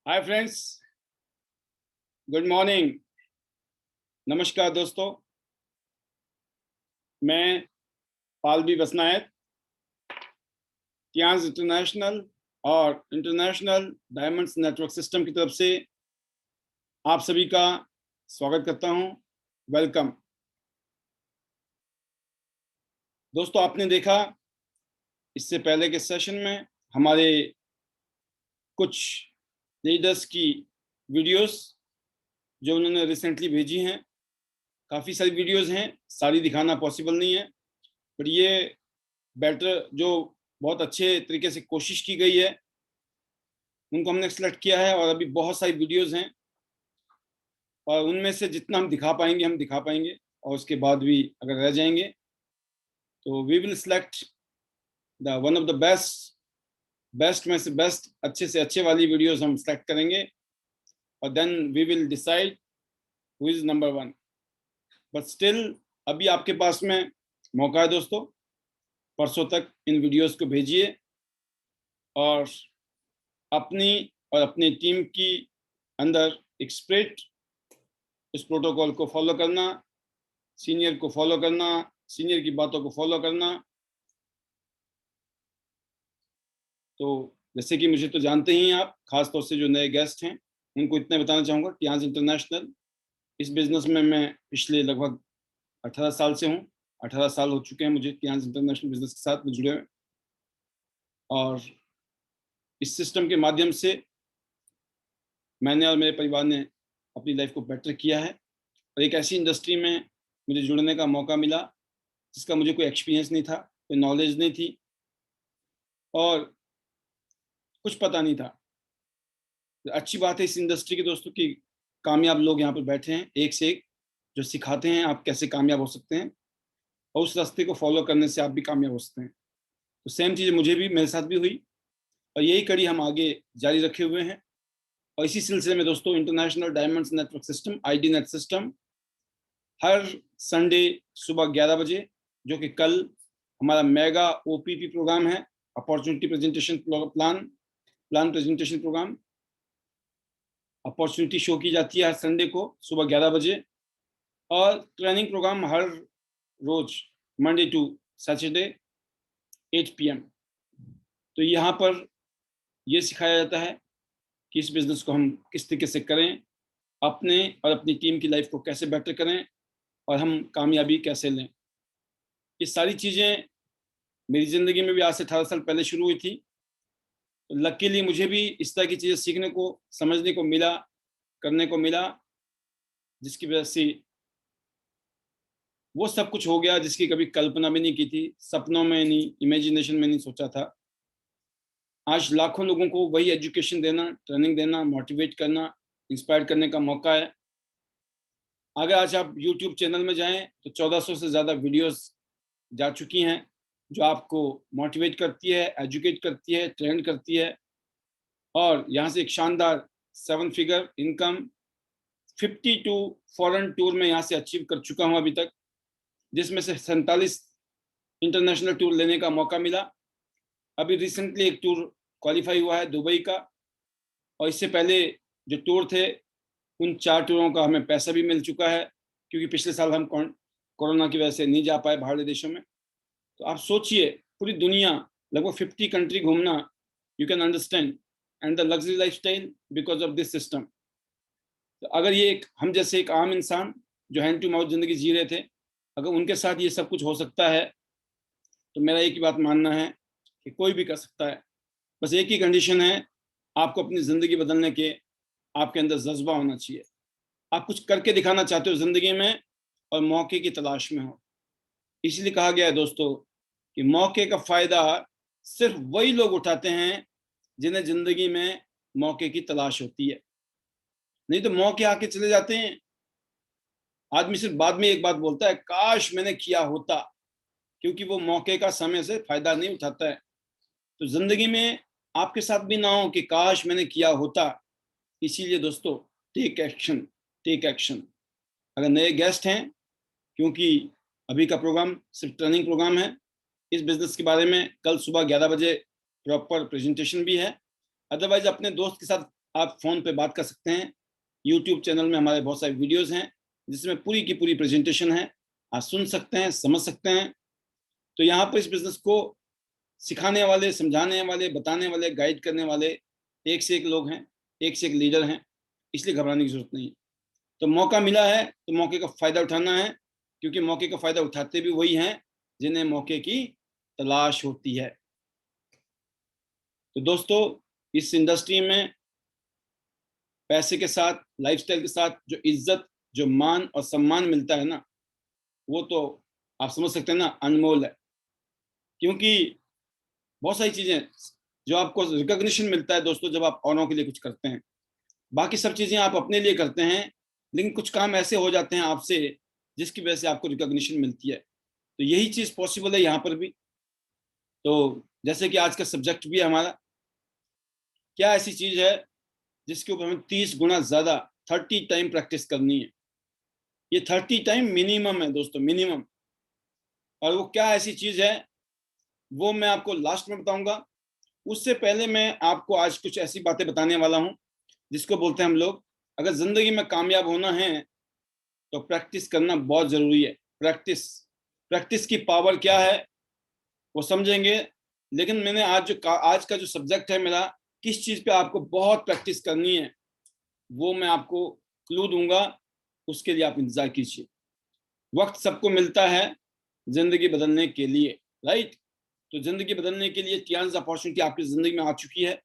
Hi friends, good morning. नमस्कार दोस्तों, मैं पालवी बसनायत, टियांज इंटरनेशनल और इंटरनेशनल डायमंड्स नेटवर्क सिस्टम की तरफ से आप सभी का स्वागत करता हूं। वेलकम दोस्तों। आपने देखा इससे पहले के सेशन में हमारे कुछ लीडर्स की वीडियोस जो उन्होंने रिसेंटली भेजी हैं। काफ़ी सारी वीडियोस हैं, सारी दिखाना पॉसिबल नहीं है, पर ये बेटर जो बहुत अच्छे तरीके से कोशिश की गई है उनको हमने सेलेक्ट किया है। और अभी बहुत सारी वीडियोस हैं और उनमें से जितना हम दिखा पाएंगे हम दिखा पाएंगे, और उसके बाद भी अगर रह जाएंगे तो we will select the one of the best में से बेस्ट, अच्छे से अच्छे वाली वीडियोस हम सेलेक्ट करेंगे और then we will decide who is number 1। But still अभी आपके पास में मौका है दोस्तों, परसों तक इन वीडियोस को भेजिए और अपनी और अपनी टीम की अंदर एक स्प्रिट, इस प्रोटोकॉल को फॉलो करना, सीनियर को फॉलो करना, सीनियर की बातों को फॉलो करना। तो जैसे कि मुझे तो जानते ही आप, खासतौर से जो नए गेस्ट हैं उनको इतना बताना चाहूँगा, टियांज इंटरनेशनल इस बिजनेस में मैं पिछले लगभग 18 साल से हूँ। 18 साल हो चुके हैं मुझे टियांज इंटरनेशनल बिजनेस के साथ में जुड़े हुए, और इस सिस्टम के माध्यम से मैंने और मेरे परिवार ने अपनी लाइफ को बेटर किया है। और एक ऐसी इंडस्ट्री में मुझे जुड़ने का मौका मिला जिसका मुझे कोई एक्सपीरियंस नहीं था, कोई नॉलेज नहीं थी और कुछ पता नहीं था। अच्छी बात है इस इंडस्ट्री के दोस्तों कि कामयाब लोग यहाँ पर बैठे हैं, एक से एक, जो सिखाते हैं आप कैसे कामयाब हो सकते हैं, और उस रास्ते को फॉलो करने से आप भी कामयाब हो सकते हैं। तो सेम चीज़ मुझे भी, मेरे साथ भी हुई, और यही कड़ी हम आगे जारी रखे हुए हैं। और इसी सिलसिले में दोस्तों international diamonds network system, ID net system, हर संडे सुबह 11 बजे, जो कि कल हमारा मेगा ओपीपी प्रोग्राम है, opportunity presentation plan presentation program, opportunity show की जाती है हर संडे को सुबह 11 बजे। और ट्रेनिंग प्रोग्राम हर रोज मंडे टू सैटरडे 8 PM। तो यहाँ पर यह सिखाया जाता है कि इस बिजनेस को हम किस तरीके से करें, अपने और अपनी टीम की लाइफ को कैसे बेटर करें और हम कामयाबी कैसे लें। ये सारी चीज़ें मेरी ज़िंदगी में भी आज से 18 साल पहले शुरू हुई थी। तो लकीली मुझे भी इस तरह की चीज़ें सीखने को, समझने को मिला, करने को मिला, जिसकी वजह से वो सब कुछ हो गया जिसकी कभी कल्पना भी नहीं की थी, सपनों में नहीं, इमेजिनेशन में नहीं सोचा था। आज लाखों लोगों को वही एजुकेशन देना, ट्रेनिंग देना, मोटिवेट करना, इंस्पायर करने का मौका है। अगर आज आप यूट्यूब चैनल में जाएं तो 1400 से ज़्यादा वीडियोस जा चुकी हैं जो आपको मोटिवेट करती है, एजुकेट करती है, ट्रेंड करती है। और यहाँ से एक शानदार 7 फिगर इनकम, 52 फॉरेन टूर में यहाँ से अचीव कर चुका हूँ अभी तक, जिसमें से 47 इंटरनेशनल टूर लेने का मौका मिला। अभी रिसेंटली एक टूर क्वालिफाई हुआ है दुबई का, और इससे पहले जो टूर थे उन 4 टूरों का हमें पैसा भी मिल चुका है, क्योंकि पिछले साल हम कोरोना की वजह से नहीं जा पाए बाहर देशों में। तो आप सोचिए, पूरी दुनिया, लगभग 50 कंट्री घूमना, you can understand, and the luxury life style because of this system. तो अगर ये एक, हम जैसे एक आम इंसान जो हैंड टू माउथ जिंदगी जी रहे थे, अगर उनके साथ ये सब कुछ हो सकता है, तो मेरा एक ही बात मानना है कि कोई भी कर सकता है। बस एक ही कंडीशन है, आपको अपनी ज़िंदगी बदलने के आपके अंदर जज्बा होना चाहिए। आप कुछ करके दिखाना चाहते हो ज़िंदगी में और मौके की तलाश में हो। इसलिए कहा गया है दोस्तों कि मौके का फ़ायदा सिर्फ वही लोग उठाते हैं जिन्हें ज़िंदगी में मौके की तलाश होती है। नहीं तो मौके आके चले जाते हैं। आदमी सिर्फ बाद में एक बात बोलता है, काश मैंने किया होता, क्योंकि वो मौके का समय से फ़ायदा नहीं उठाता है। तो ज़िंदगी में आपके साथ भी ना हो कि काश मैंने किया होता। इसीलिए दोस्तों, टेक एक्शन, टेक एक्शन। अगर नए गेस्ट हैं, क्योंकि अभी का प्रोग्राम सिर्फ ट्रेनिंग प्रोग्राम है, इस बिजनेस के बारे में कल सुबह 11 बजे प्रॉपर प्रेजेंटेशन भी है। अदरवाइज अपने दोस्त के साथ आप फोन पे बात कर सकते हैं। यूट्यूब चैनल में हमारे बहुत सारे वीडियोस हैं जिसमें पूरी की पूरी प्रेजेंटेशन है, आप सुन सकते हैं, समझ सकते हैं। तो यहाँ पर इस बिजनेस को सिखाने वाले, समझाने वाले, बताने वाले, गाइड करने वाले एक से एक लोग हैं, एक से एक लीडर हैं, इसलिए घबराने की जरूरत नहीं है। तो मौका मिला है तो मौके का फायदा उठाना है, क्योंकि मौके का फायदा उठाते भी वही हैं जिन्हें मौके की तलाश होती है। तो दोस्तों, इस इंडस्ट्री में पैसे के साथ, लाइफस्टाइल के साथ जो इज्जत, जो मान और सम्मान मिलता है ना, वो तो आप समझ सकते हैं ना, अनमोल है। क्योंकि बहुत सारी चीजें जो आपको रिकॉग्निशन मिलता है दोस्तों जब आप औरों के लिए कुछ करते हैं, बाकी सब चीजें आप अपने लिए करते हैं, लेकिन कुछ काम ऐसे हो जाते हैं आपसे जिसकी वजह से आपको रिकॉग्निशन मिलती है। तो यही चीज पॉसिबल है यहाँ पर भी। तो जैसे कि आज का सब्जेक्ट भी है हमारा, क्या ऐसी चीज है जिसके ऊपर हमें 30 गुना ज्यादा 30 टाइम प्रैक्टिस करनी है। ये 30 टाइम मिनिमम है दोस्तों, मिनिमम। और वो क्या ऐसी चीज है वो मैं आपको लास्ट में बताऊंगा। उससे पहले मैं आपको आज कुछ ऐसी बातें बताने वाला हूं जिसको बोलते हैं हम लोग, अगर जिंदगी में कामयाब होना है तो प्रैक्टिस करना बहुत जरूरी है। प्रैक्टिस, प्रैक्टिस की पावर क्या है वो समझेंगे। लेकिन मैंने आज का जो सब्जेक्ट है मेरा, किस चीज पे आपको बहुत प्रैक्टिस करनी है वो मैं आपको क्लू दूंगा, उसके लिए आप इंतजार कीजिए। वक्त सबको मिलता है जिंदगी बदलने के लिए, राइट। तो जिंदगी बदलने के लिए चांस अपॉर्चुनिटी आपकी जिंदगी में आ चुकी है,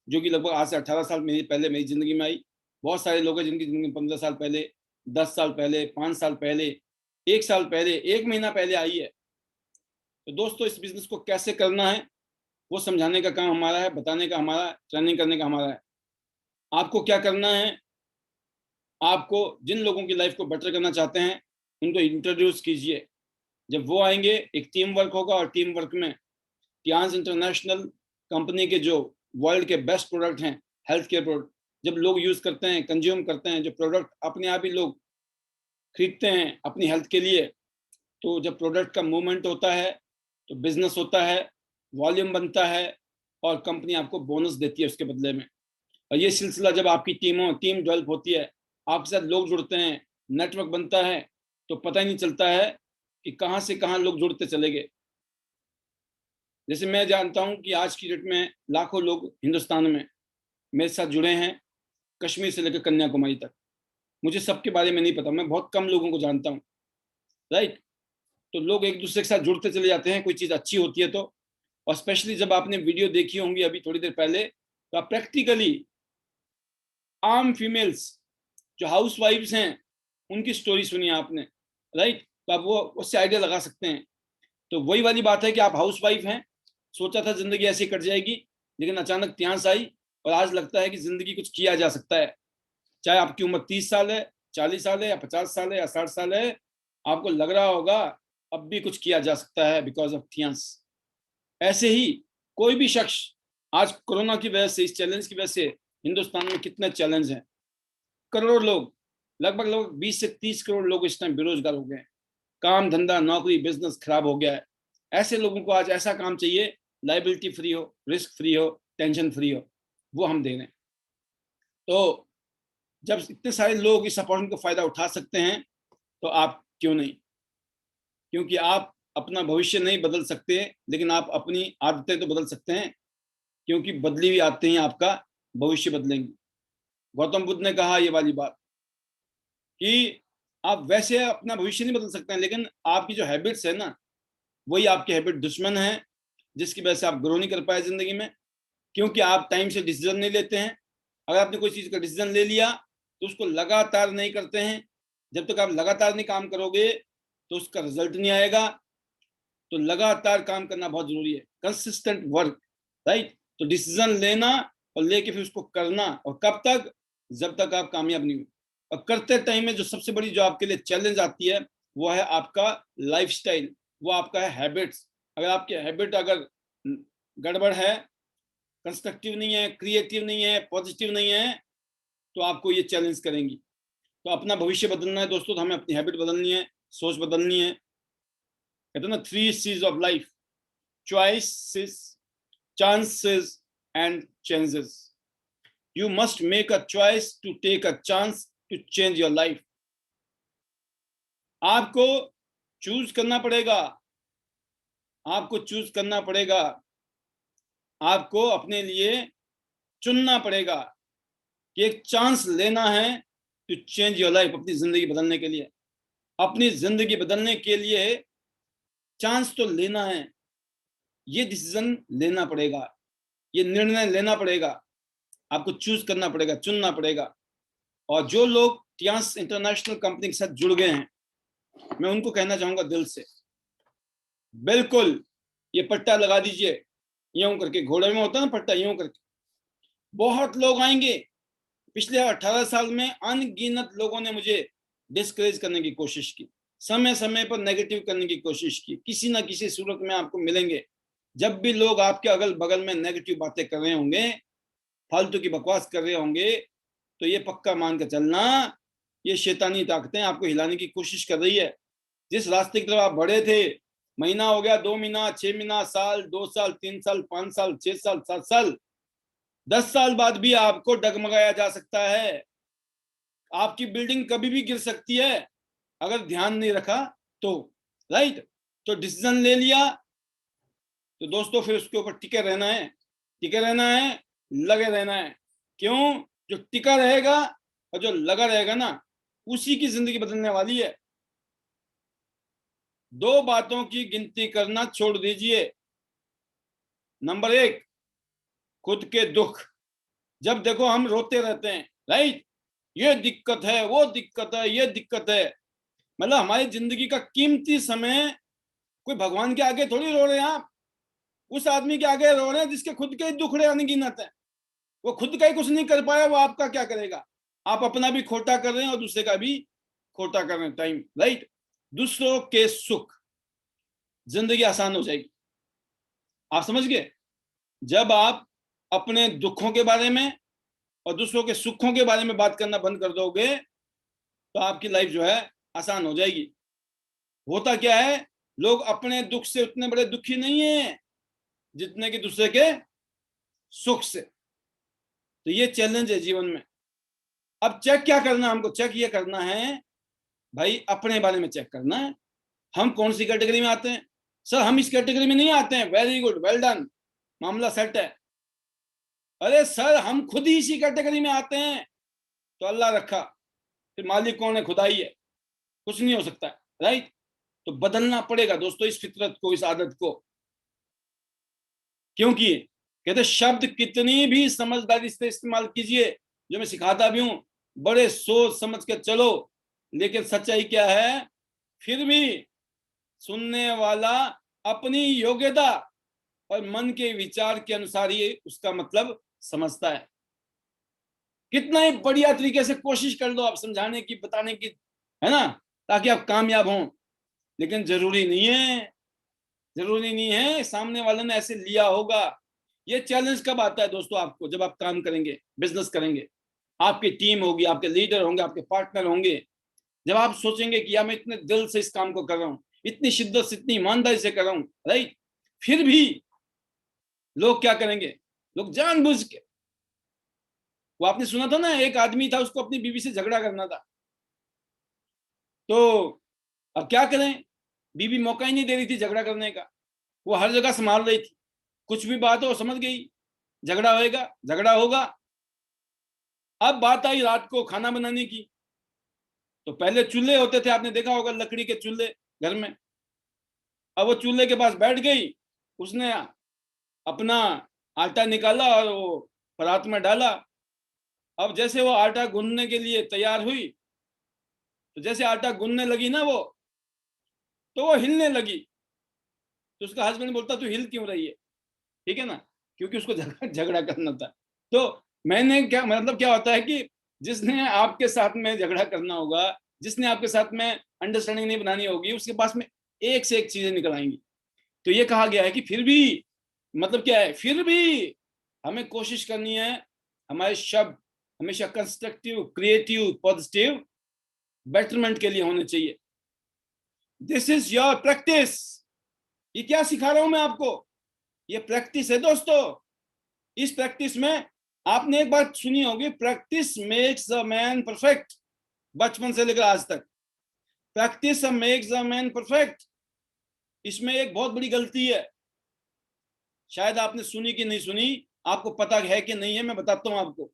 जो कि लगभग आज से 18 साल पहले मेरी जिंदगी में आई। बहुत सारे लोग हैं जिनकी जिंदगी 15 साल पहले, 10 साल पहले, 5 साल पहले, 1 साल पहले, 1 महीना पहले आई है। तो दोस्तों, इस बिजनेस को कैसे करना है वो समझाने का काम हमारा है, बताने का हमारा, ट्रेनिंग करने का हमारा है। आपको क्या करना है, आपको जिन लोगों की लाइफ को बेटर करना चाहते हैं उनको इंट्रोड्यूस कीजिए। जब वो आएंगे, एक टीम वर्क होगा, और टीम वर्क में टियांस इंटरनेशनल कंपनी के जो वर्ल्ड के बेस्ट प्रोडक्ट हैं, हेल्थ केयर प्रोडक्ट, जब लोग यूज करते हैं, कंज्यूम करते हैं, जो प्रोडक्ट अपने आप ही लोग खरीदते हैं अपनी हेल्थ के लिए, तो जब प्रोडक्ट का मूवमेंट होता है तो बिजनेस होता है, वॉल्यूम बनता है, और कंपनी आपको बोनस देती है उसके बदले में। और ये सिलसिला जब आपकी टीम डेवलप होती है, आपके साथ लोग जुड़ते हैं, नेटवर्क बनता है, तो पता ही नहीं चलता है कि कहाँ से कहाँ लोग जुड़ते चले गए। जैसे मैं जानता हूं कि आज की डेट में लाखों लोग हिंदुस्तान में मेरे साथ जुड़े हैं, कश्मीर से लेकर कन्याकुमारी तक। मुझे सबके बारे में नहीं पता, मैं बहुत कम लोगों को जानता हूँ, राइट। तो लोग एक दूसरे के साथ जुड़ते चले जाते हैं, कोई चीज़ अच्छी होती है तो। और स्पेशली जब आपने वीडियो देखी होंगी अभी थोड़ी देर पहले, तो आप प्रैक्टिकली आम फीमेल्स जो हाउस वाइफ्स हैं उनकी स्टोरी सुनी आपने, राइट। तो आप वो उससे आइडिया लगा सकते हैं। तो वही वाली बात है कि आप हाउस वाइफ हैं, सोचा था जिंदगी ऐसी कट जाएगी, लेकिन अचानक त्यास आई, और आज लगता है कि जिंदगी कुछ किया जा सकता है। चाहे आपकी उम्र 30 साल है, 40 साल है, या 50 साल है, या 60 साल है, आपको लग रहा होगा अब भी कुछ किया जा सकता है बिकॉज ऑफ थियांस। ऐसे ही कोई भी शख्स, आज कोरोना की वजह से, इस चैलेंज की वजह से हिंदुस्तान में कितने चैलेंज हैं, करोड़ों लोग, लगभग 20 से 30 करोड़ लोग इस टाइम बेरोजगार हो गए हैं, काम धंधा नौकरी बिजनेस खराब हो गया है। ऐसे लोगों को आज ऐसा काम चाहिए, लाइबिलिटी फ्री हो, रिस्क फ्री हो, टेंशन फ्री हो, वो हम दे रहे हैं। तो जब इतने सारे लोग इस अपॉर्चुनिटी को फायदा उठा सकते हैं तो आप क्यों नहीं। क्योंकि आप अपना भविष्य नहीं बदल सकते, लेकिन आप अपनी आदतें तो बदल सकते हैं, क्योंकि बदली हुई आदतें ही आपका भविष्य बदलेंगी। गौतम बुद्ध ने कहा ये वाली बात कि आप वैसे अपना भविष्य नहीं बदल सकते हैं, लेकिन आपकी जो हैबिट्स है ना, वही आपकी हैबिट दुश्मन है, जिसकी वजह से आप ग्रो नहीं कर पाए जिंदगी में, क्योंकि आप टाइम से डिसीजन नहीं लेते हैं। अगर आपने कोई चीज का डिसीजन ले लिया तो उसको लगातार नहीं करते हैं। जब तक आप लगातार नहीं काम करोगे तो उसका रिजल्ट नहीं आएगा। तो लगातार काम करना बहुत जरूरी है, कंसिस्टेंट वर्क, राइट। तो डिसीजन लेना और लेके फिर उसको करना, और कब तक, जब तक आप कामयाब नहीं हो। और करते टाइम में जो सबसे बड़ी जो आपके लिए चैलेंज आती है वो है आपका लाइफस्टाइल, वो आपका है हैबिट्स। अगर आपके हैबिट अगर गड़बड़ है, कंस्ट्रक्टिव नहीं है, क्रिएटिव नहीं है, पॉजिटिव नहीं है, तो आपको ये चैलेंज करेंगी। तो अपना भविष्य बदलना है दोस्तों, तो हमें अपनी हैबिट बदलनी है, सोच बदलनी है। कहते हैं ना 3 C's of life, choices, chances and changes. You must make a choice to take a chance to change your life. आपको चूज करना पड़ेगा, आपको चूज करना पड़ेगा, आपको अपने लिए चुनना पड़ेगा कि एक चांस लेना है टू चेंज योर लाइफ, अपनी जिंदगी बदलने के लिए। अपनी जिंदगी बदलने के लिए चांस तो लेना है, ये डिसीजन लेना पड़ेगा, ये निर्णय लेना पड़ेगा, आपको चूज करना पड़ेगा, चुनना पड़ेगा। और जो लोग टियांस इंटरनेशनल कंपनी के साथ जुड़ गए हैं, मैं उनको कहना चाहूंगा दिल से, बिल्कुल ये पट्टा लगा दीजिए, यूं करके, घोड़े में होता है ना पट्टा, यूं करके। बहुत लोग आएंगे। पिछले 18 साल में अनगिनत लोगों ने मुझे डिस्करेज करने की कोशिश की, समय समय पर नेगेटिव करने की कोशिश की, किसी ना किसी सूरत में आपको मिलेंगे। जब भी लोग आपके अगल बगल में नेगेटिव बातें कर रहे होंगे, फालतू की बकवास कर रहे होंगे, तो ये पक्का मान कर चलना, ये शैतानी ताकतें आपको हिलाने की कोशिश कर रही है। जिस रास्ते की तरफ आप बढ़े थे, महीना हो गया, 2 महीना, 6 महीना, साल, 2 साल, 3 साल, 5 साल, 6 साल, 7 साल, 10 साल बाद भी आपको डगमगाया जा सकता है। आपकी बिल्डिंग कभी भी गिर सकती है अगर ध्यान नहीं रखा तो, राइट। तो डिसीजन ले लिया तो दोस्तों फिर उसके ऊपर टिके रहना है, टिके रहना है, लगे रहना है। क्यों? जो टिका रहेगा और जो लगा रहेगा ना, उसी की जिंदगी बदलने वाली है। 2 बातों की गिनती करना छोड़ दीजिए। नंबर 1, खुद के दुख। जब देखो हम रोते रहते हैं, राइट, ये दिक्कत है, वो दिक्कत है, ये दिक्कत है। मतलब हमारी जिंदगी का कीमती समय कोई भगवान के आगे थोड़ी रो रहे हैं आप, उस आदमी के आगे रो रहे हैं जिसके खुद के दुख अनगिनत है। वो खुद का ही कुछ नहीं कर पाया, वो आपका क्या करेगा? आप अपना भी खोटा कर रहे हैं और दूसरे का भी खोटा कर रहे हैं टाइम, राइट। दूसरों के सुख, जिंदगी आसान हो जाएगी। आप समझ गए? जब आप अपने दुखों के बारे में और दूसरों के सुखों के बारे में बात करना बंद कर दोगे तो आपकी लाइफ जो है आसान हो जाएगी। होता क्या है, लोग अपने दुख से उतने बड़े दुखी नहीं है जितने कि दूसरे के सुख से। तो ये चैलेंज है जीवन में। अब चेक क्या करना है हमको? चेक ये करना है भाई, अपने बारे में चेक करना है, हम कौन सी कैटेगरी में आते हैं। सर हम इस कैटेगरी में नहीं आते हैं, वेरी गुड, वेल डन, मामला सेट है। अरे सर हम खुद ही इसी कैटेगरी में आते हैं, तो अल्लाह रखा, फिर मालिक कौन है? खुदा ही है, कुछ नहीं हो सकता है, राइट। तो बदलना पड़ेगा दोस्तों इस फितरत को, इस आदत को। क्योंकि कहते शब्द कितनी भी समझदारी से इस्तेमाल कीजिए, जो मैं सिखाता भी हूं, बड़े सोच समझ के चलो, लेकिन सच्चाई क्या है, फिर भी सुनने वाला अपनी योग्यता और मन के विचार के अनुसार ही उसका मतलब समझता है। कितना ही बढ़िया तरीके से कोशिश कर लो आप समझाने की, बताने की, है ना, ताकि आप कामयाब हों, लेकिन जरूरी नहीं है, जरूरी नहीं है सामने वाले ने ऐसे लिया होगा। ये चैलेंज कब आता है दोस्तों आपको? जब आप काम करेंगे, बिजनेस करेंगे, आपकी टीम होगी, आपके लीडर होंगे, आपके पार्टनर होंगे। जब आप सोचेंगे कि यार मैं इतने दिल से इस काम को कर रहा हूँ, इतनी शिद्दत से, इतनी ईमानदारी से कर रहा हूँ, राइट, फिर भी लोग क्या करेंगे? लोग जानबूझ के, वो आपने सुना था ना, एक आदमी था, उसको अपनी बीवी से झगड़ा करना था, तो अब क्या करें, बीवी मौका ही नहीं दे रही थी झगड़ा करने का, वो हर जगह संभाल रही थी। कुछ भी बात हो समझ गई, झगड़ा होएगा, झगड़ा होगा। अब बात आई रात को खाना बनाने की, तो पहले चूल्हे होते थे, आपने देखा होगा, लकड़ी के चूल्हे घर में। अब वो चूल्हे के पास बैठ गई, उसने अपना आटा निकाला और वो परात में डाला। अब जैसे वो आटा गूंदने के लिए तैयार हुई, तो जैसे आटा गूंदने लगी ना वो, तो वो हिलने लगी। तो उसका हस्बैंड बोलता तू हिल क्यों रही है? ठीक है ना, क्योंकि उसको झगड़ा करना था। तो मैंने क्या मतलब, क्या होता है कि जिसने आपके साथ में झगड़ा करना होगा, जिसने आपके साथ में अंडरस्टैंडिंग नहीं बनानी होगी, उसके पास में एक से एक चीजें निकल आएंगी। तो ये कहा गया है कि फिर भी, मतलब क्या है, फिर भी हमें कोशिश करनी है, हमारे शब्द हमेशा कंस्ट्रक्टिव, क्रिएटिव, पॉजिटिव बेटरमेंट के लिए होने चाहिए। This is your practice. ये क्या सिखा रहा हूं मैं आपको? ये प्रैक्टिस है दोस्तों। इस प्रैक्टिस में आपने एक बात सुनी होगी, practice makes a man perfect, बचपन से लेकर आज तक। Practice makes a man perfect, इसमें एक बहुत बड़ी गलती है। शायद आपने सुनी कि नहीं सुनी, आपको पता है कि नहीं है, मैं बताता हूं आपको।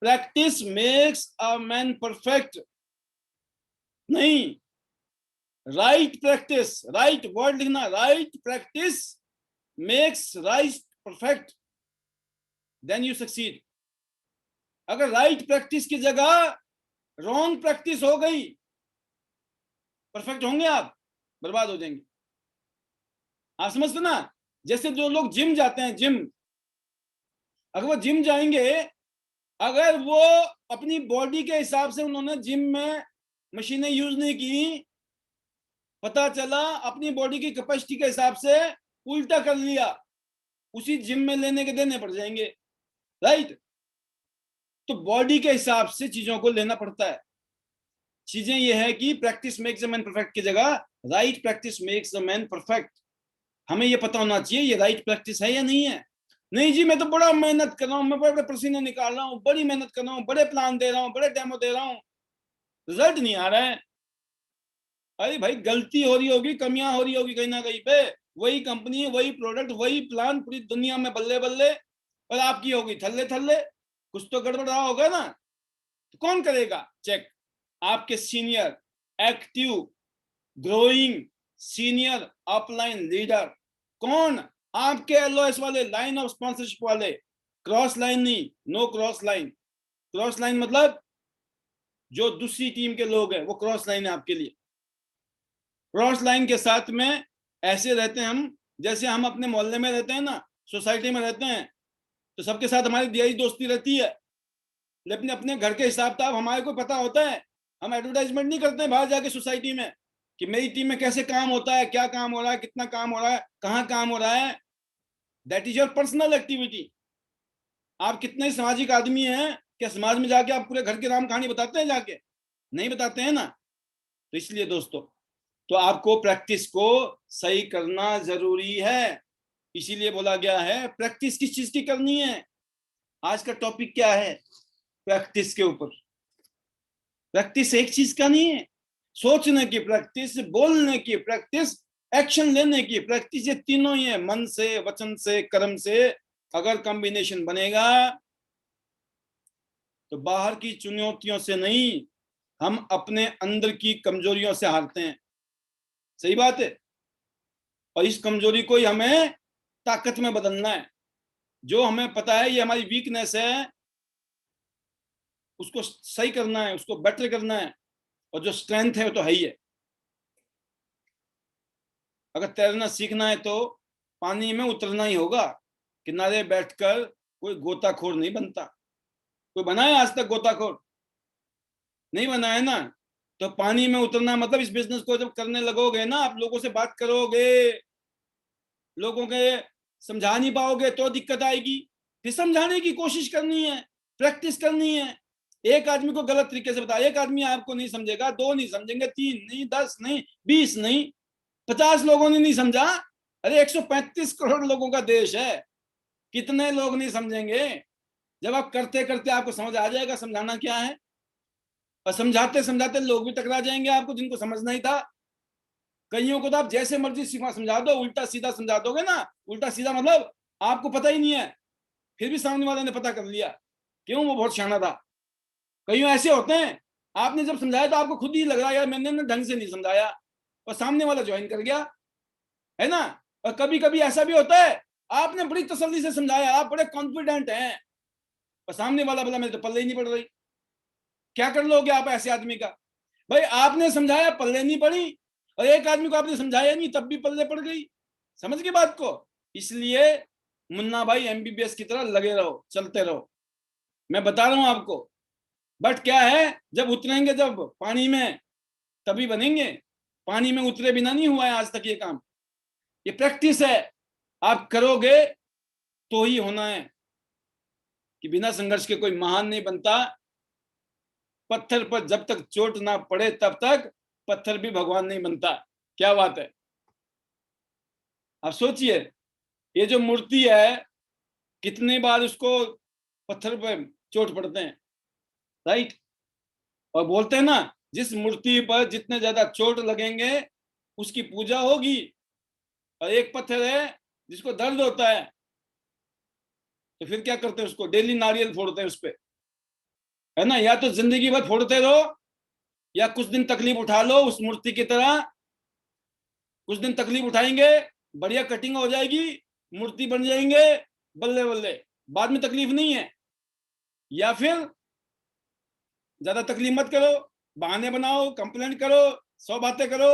Practice makes a man perfect नहीं, राइट प्रैक्टिस, राइट वर्ड लिखना, right practice makes right perfect, then you succeed. अगर राइट प्रैक्टिस की जगह रॉन्ग प्रैक्टिस हो गई, परफेक्ट होंगे आप? बर्बाद हो जाएंगे। आप समझते ना? जैसे जो लोग जिम जाते हैं, जिम, अगर वो जिम जाएंगे, अगर वो अपनी बॉडी के हिसाब से उन्होंने जिम में मशीनें यूज नहीं की, पता चला अपनी बॉडी की कैपेसिटी के हिसाब से उल्टा कर लिया, उसी जिम में लेने के देने पड़ जाएंगे, राइट? तो बॉडी के हिसाब से चीजों को लेना पड़ता है। चीजें ये है कि practice makes a man perfect की जगह right practice makes a man perfect. हमें ये पता होना चाहिए ये राइट प्रैक्टिस है या नहीं है। नहीं जी, मैं तो बड़ा मेहनत कर रहा हूँ, मैं बड़े बड़े पसीने निकाल रहा हूँ, बड़ी मेहनत कर रहा हूँ, बड़े प्लान दे रहा हूँ, बड़े डेमो दे रहा हूँ, रिजल्ट नहीं आ रहा है। अरे भाई, गलती हो रही होगी, कमियां हो रही होगी कहीं ना कहीं पे। वही कंपनी, वही प्रोडक्ट, वही प्लान पूरी दुनिया में बल्ले बल्ले, और आपकी होगी थल्ले थल्ले। कुछ तो गड़बड़ रहा होगा ना। तो कौन करेगा चेक? आपके senior, active, growing senior upline leader. कौन? आपके एलओएस वाले, लाइन ऑफ स्पॉन्सरशिप वाले। क्रॉस लाइन नहीं, no cross line. Cross line मतलब जो दूसरी टीम के लोग हैं, वो क्रॉस लाइन है आपके लिए। क्रॉस लाइन के साथ में ऐसे रहते हैं हम, जैसे हम अपने मोहल्ले में रहते हैं ना, सोसाइटी में रहते हैं, तो सबके साथ हमारी दियाई दोस्ती रहती है, लेकिन अपने घर के हिसाब किताब हमारे को पता होता है। हम एडवर्टाइजमेंट नहीं करते हैं बाहर जाके सोसाइटी में कि मेरी टीम में कैसे काम होता है, क्या काम हो रहा है, कितना काम हो रहा है, कहाँ काम हो रहा है। That is your personal activity. आप कितने सामाजिक आदमी हैं, क्या समाज में जाके आप पूरे घर के नाम कहानी बताते हैं जाके? नहीं बताते हैं ना। तो इसलिए दोस्तों, तो आपको प्रैक्टिस को सही करना जरूरी है। इसीलिए बोला गया है प्रैक्टिस किस चीज की करनी है। आज का टॉपिक क्या है? प्रैक्टिस के ऊपर। प्रैक्टिस एक चीज का नहीं है, सोचने की प्रैक्टिस, बोलने की प्रैक्टिस, एक्शन लेने की प्रैक्टिस, ये तीनों ही है। मन से, वचन से, कर्म से अगर कॉम्बिनेशन बनेगा तो बाहर की चुनौतियों से नहीं, हम अपने अंदर की कमजोरियों से हारते हैं। सही बात है। और इस कमजोरी को ही हमें ताकत में बदलना है। जो हमें पता है ये हमारी वीकनेस है, उसको सही करना है, उसको बेटर करना है। और जो स्ट्रेंथ है वो तो है ही है। अगर तैरना सीखना है तो पानी में उतरना ही होगा। किनारे बैठकर कोई गोताखोर नहीं बनता। कोई बना है आज तक गोताखोर? नहीं बना है ना। तो पानी में उतरना मतलब इस बिजनेस को जब करने लगोगे ना, आप लोगों से बात करोगे, लोगों के समझा नहीं पाओगे तो दिक्कत आएगी। फिर समझाने की कोशिश करनी है, प्रैक्टिस करनी है। एक आदमी को गलत तरीके से बता, एक आदमी आपको नहीं समझेगा, दो नहीं समझेंगे, तीन नहीं, 10 नहीं, 20 नहीं, 50 लोगों ने नहीं समझा। अरे 135 करोड़ लोगों का देश है, कितने लोग नहीं समझेंगे? जब आप करते करते आपको समझ आ जाएगा समझाना क्या है। और समझाते समझाते लोग भी टकरा जाएंगे आपको, जिनको समझना ही था। कईयों को तो आप जैसे मर्जी सिखा समझा दो, उल्टा सीधा समझा दोगे ना। उल्टा सीधा मतलब आपको पता ही नहीं है, फिर भी सामने वाले ने पता कर लिया, क्यों? वो बहुत शाना था। कईयों ऐसे होते हैं, आपने जब समझाया तो आपको खुद ही लग रहा है यार मैंने ना ढंग से नहीं समझाया, और सामने वाला ज्वाइन कर गया, है ना। और कभी कभी ऐसा भी होता है, आपने बड़ी तसल्ली से समझाया, आप बड़े कॉन्फिडेंट हैं, और सामने वाला बोला मेरे तो पल्ले ही नहीं पड़ रही। क्या कर लोगे आप ऐसे आदमी का? भाई आपने समझाया, पल्ले नहीं पड़ी, और एक आदमी को आपने समझाया नहीं, तब भी पल्ले पड़ गई। समझ गए बात को? इसलिए मुन्ना भाई एमबीबीएस की तरह लगे रहो, चलते रहो। मैं बता रहा हूं आपको। बट क्या है, जब उतरेंगे जब पानी में, तभी बनेंगे। पानी में उतरे बिना नहीं हुआ है आज तक ये काम। ये प्रैक्टिस है, आप करोगे तो ही होना है। कि बिना संघर्ष के कोई महान नहीं बनता। पत्थर पर जब तक चोट ना पड़े तब तक पत्थर भी भगवान नहीं बनता। क्या बात है। आप सोचिए, ये जो मूर्ति है, कितनी बार उसको पत्थर पे चोट पड़ते हैं, राइट। और बोलते हैं ना, जिस मूर्ति पर जितने ज्यादा चोट लगेंगे उसकी पूजा होगी। और एक पत्थर है जिसको दर्द होता है, तो फिर क्या करते हैं, उसको डेली नारियल फोड़ते हैं उस पे, है ना। या तो जिंदगी भर फोड़ते रहो, या कुछ दिन तकलीफ उठा लो उस मूर्ति की तरह। कुछ दिन तकलीफ उठाएंगे, बढ़िया कटिंग हो जाएगी, मूर्ति बन जाएंगे, बल्ले बल्ले, बाद में तकलीफ नहीं है। या फिर ज्यादा तकलीफ मत करो, बहाने बनाओ, कंप्लेंट करो, 100 बातें करो,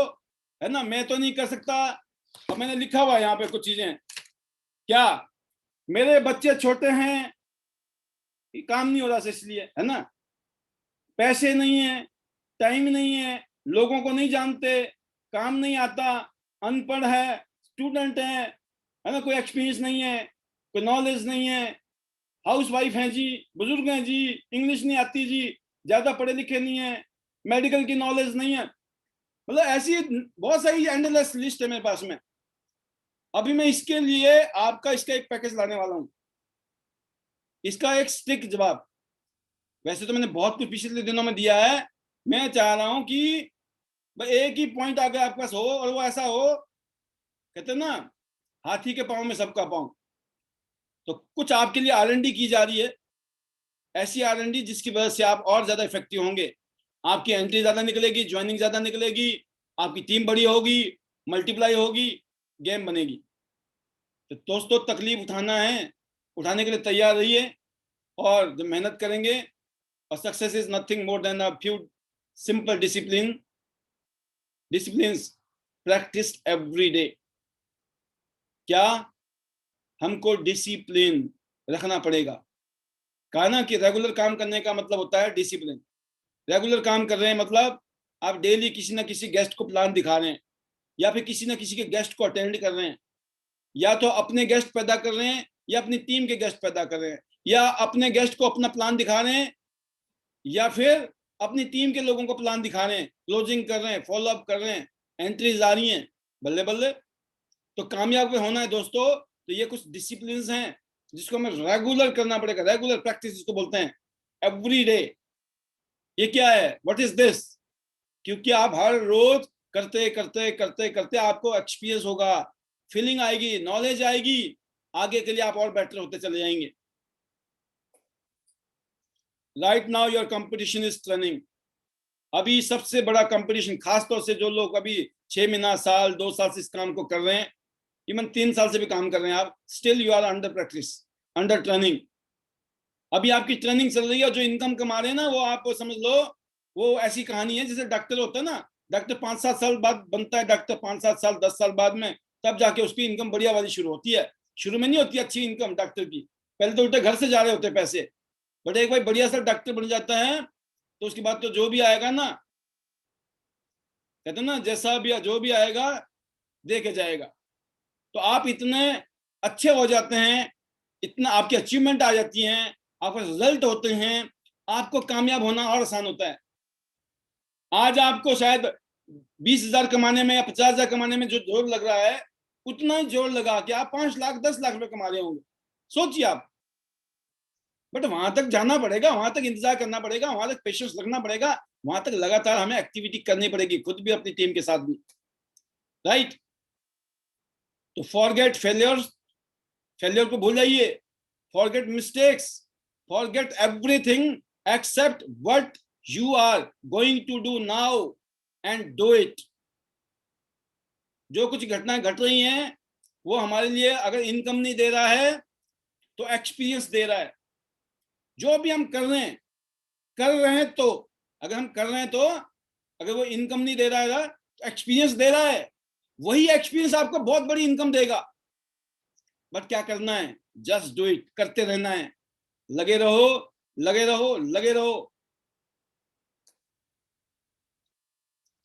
है ना, मैं तो नहीं कर सकता। और मैंने लिखा हुआ है यहाँ पे कुछ चीजें, क्या, मेरे बच्चे छोटे हैं, काम नहीं हो रहा इसलिए, है ना, पैसे नहीं है, टाइम नहीं है, लोगों को नहीं जानते, काम नहीं आता, अनपढ़ है, स्टूडेंट है ना, कोई एक्सपीरियंस नहीं है, कोई नॉलेज नहीं है, हाउस वाइफ है जी, बुजुर्ग हैं जी, इंग्लिश नहीं आती जी, ज्यादा पढ़े लिखे नहीं है, मेडिकल की नॉलेज नहीं है। मतलब ऐसी बहुत सारी एंडलेस लिस्ट है मेरे पास में। अभी मैं इसके लिए आपका इसका एक पैकेज लाने वाला हूं, इसका एक स्टिक जवाब। वैसे तो मैंने बहुत कुछ पिछले दिनों में दिया है, मैं चाह रहा हूं कि भाई एक ही पॉइंट अगर आपके पास हो, और वो ऐसा हो, कहते ना, हाथी के पांव में सबका पांव। तो कुछ आपके लिए R&D की जा रही है, ऐसी R&D जिसकी वजह से आप और ज्यादा इफेक्टिव होंगे, आपकी एंट्री ज्यादा निकलेगी, ज्वाइनिंग ज्यादा निकलेगी, आपकी टीम बड़ी होगी, मल्टीप्लाई होगी, गेम बनेगी। तो दोस्तों, तकलीफ उठाना है, उठाने के लिए तैयार रहिए, और जब मेहनत करेंगे, और success is nothing more than a few simple disciplines practised every day. क्या, हमको डिसिप्लिन रखना पड़ेगा। कहा ना कि रेगुलर काम करने का मतलब होता है डिसिप्लिन। रेगुलर काम कर रहे हैं मतलब आप डेली किसी ना किसी गेस्ट को प्लान दिखा रहे हैं, या फिर किसी ना किसी के गेस्ट को अटेंड कर रहे हैं, या तो अपने गेस्ट पैदा कर रहे हैं, या अपनी टीम के गेस्ट पैदा कर रहे हैं, या अपने गेस्ट को अपना प्लान दिखा रहे हैं, या फिर अपनी टीम के लोगों को प्लान दिखा रहे हैं, क्लोजिंग कर रहे हैं, फॉलो अप कर रहे हैं, एंट्रीज आ रही हैं, बल्ले बल्ले। तो कामयाब होना है दोस्तों, तो ये कुछ डिसिप्लिन हैं जिसको हमें रेगुलर करना पड़ेगा, रेगुलर प्रैक्टिस जिसको बोलते हैं, एवरी डे। ये क्या है, व्हाट इज दिस? क्योंकि आप हर रोज करते करते करते करते आपको एक्सपीरियंस होगा, फीलिंग आएगी, नॉलेज आएगी, आगे के लिए आप और बेटर होते चले जाएंगे। Right now your competition is turning. अभी सबसे बड़ा कंपटीशन, खासतौर से जो लोग अभी 6 महीना, साल, 2 साल से इस काम को कर रहे हैं, इवन 3 साल से भी काम कर रहे हैं आप, still you are under practice, under training. अभी आपकी ट्रेनिंग चल रही है, जो इनकम कमा रहे हैं ना, वो आप समझ लो, वो ऐसी कहानी है जैसे डॉक्टर होता है ना, डॉक्टर 5-7 साल बाद बनता है डॉक्टर, 5-7 साल 10 साल बाद में, तब जाके उसकी इनकम बढ़िया वाली शुरू होती है। शुरू में नहीं होती अच्छी इनकम डॉक्टर की, पहले तो उल्टे घर से जा रहे होते पैसे। बट एक भाई बढ़िया सा डॉक्टर बन जाता है, तो उसके बाद तो जो भी आएगा ना, कहते ना, जैसा भी जो भी आएगा दे के जाएगा। तो आप इतने अच्छे हो जाते हैं, इतना आपकी अचीवमेंट आ जाती हैं, आपके रिजल्ट होते हैं, आपको कामयाब होना और आसान होता है। आज आपको शायद 20,000 कमाने में या 50,000 कमाने में जो जोर लग रहा है, उतना ही जोर लगा के आप 5 लाख 10 लाख रुपए कमा रहे होंगे, सोचिए आप। बट वहां तक जाना पड़ेगा, वहां तक इंतजार करना पड़ेगा, वहां तक पेशेंस रखना पड़ेगा, वहां तक लगातार हमें एक्टिविटी करनी पड़ेगी, खुद भी अपनी टीम के साथ भी, राइट। तो फॉरगेट फेलियर्स, फेलियर को भूल जाइए, forget mistakes, forget everything except what you are going to do now and do it. जो कुछ घटनाएं घट रही हैं, वो हमारे लिए अगर इनकम नहीं दे रहा है तो एक्सपीरियंस दे रहा है। जो भी हम कर रहे हैं तो, अगर हम कर रहे हैं तो, अगर वो इनकम नहीं दे रहा है तो एक्सपीरियंस दे रहा है, वही एक्सपीरियंस आपको बहुत बड़ी इनकम देगा। बट क्या करना है, जस्ट डू इट, करते रहना है, लगे रहो, लगे रहो, लगे रहो।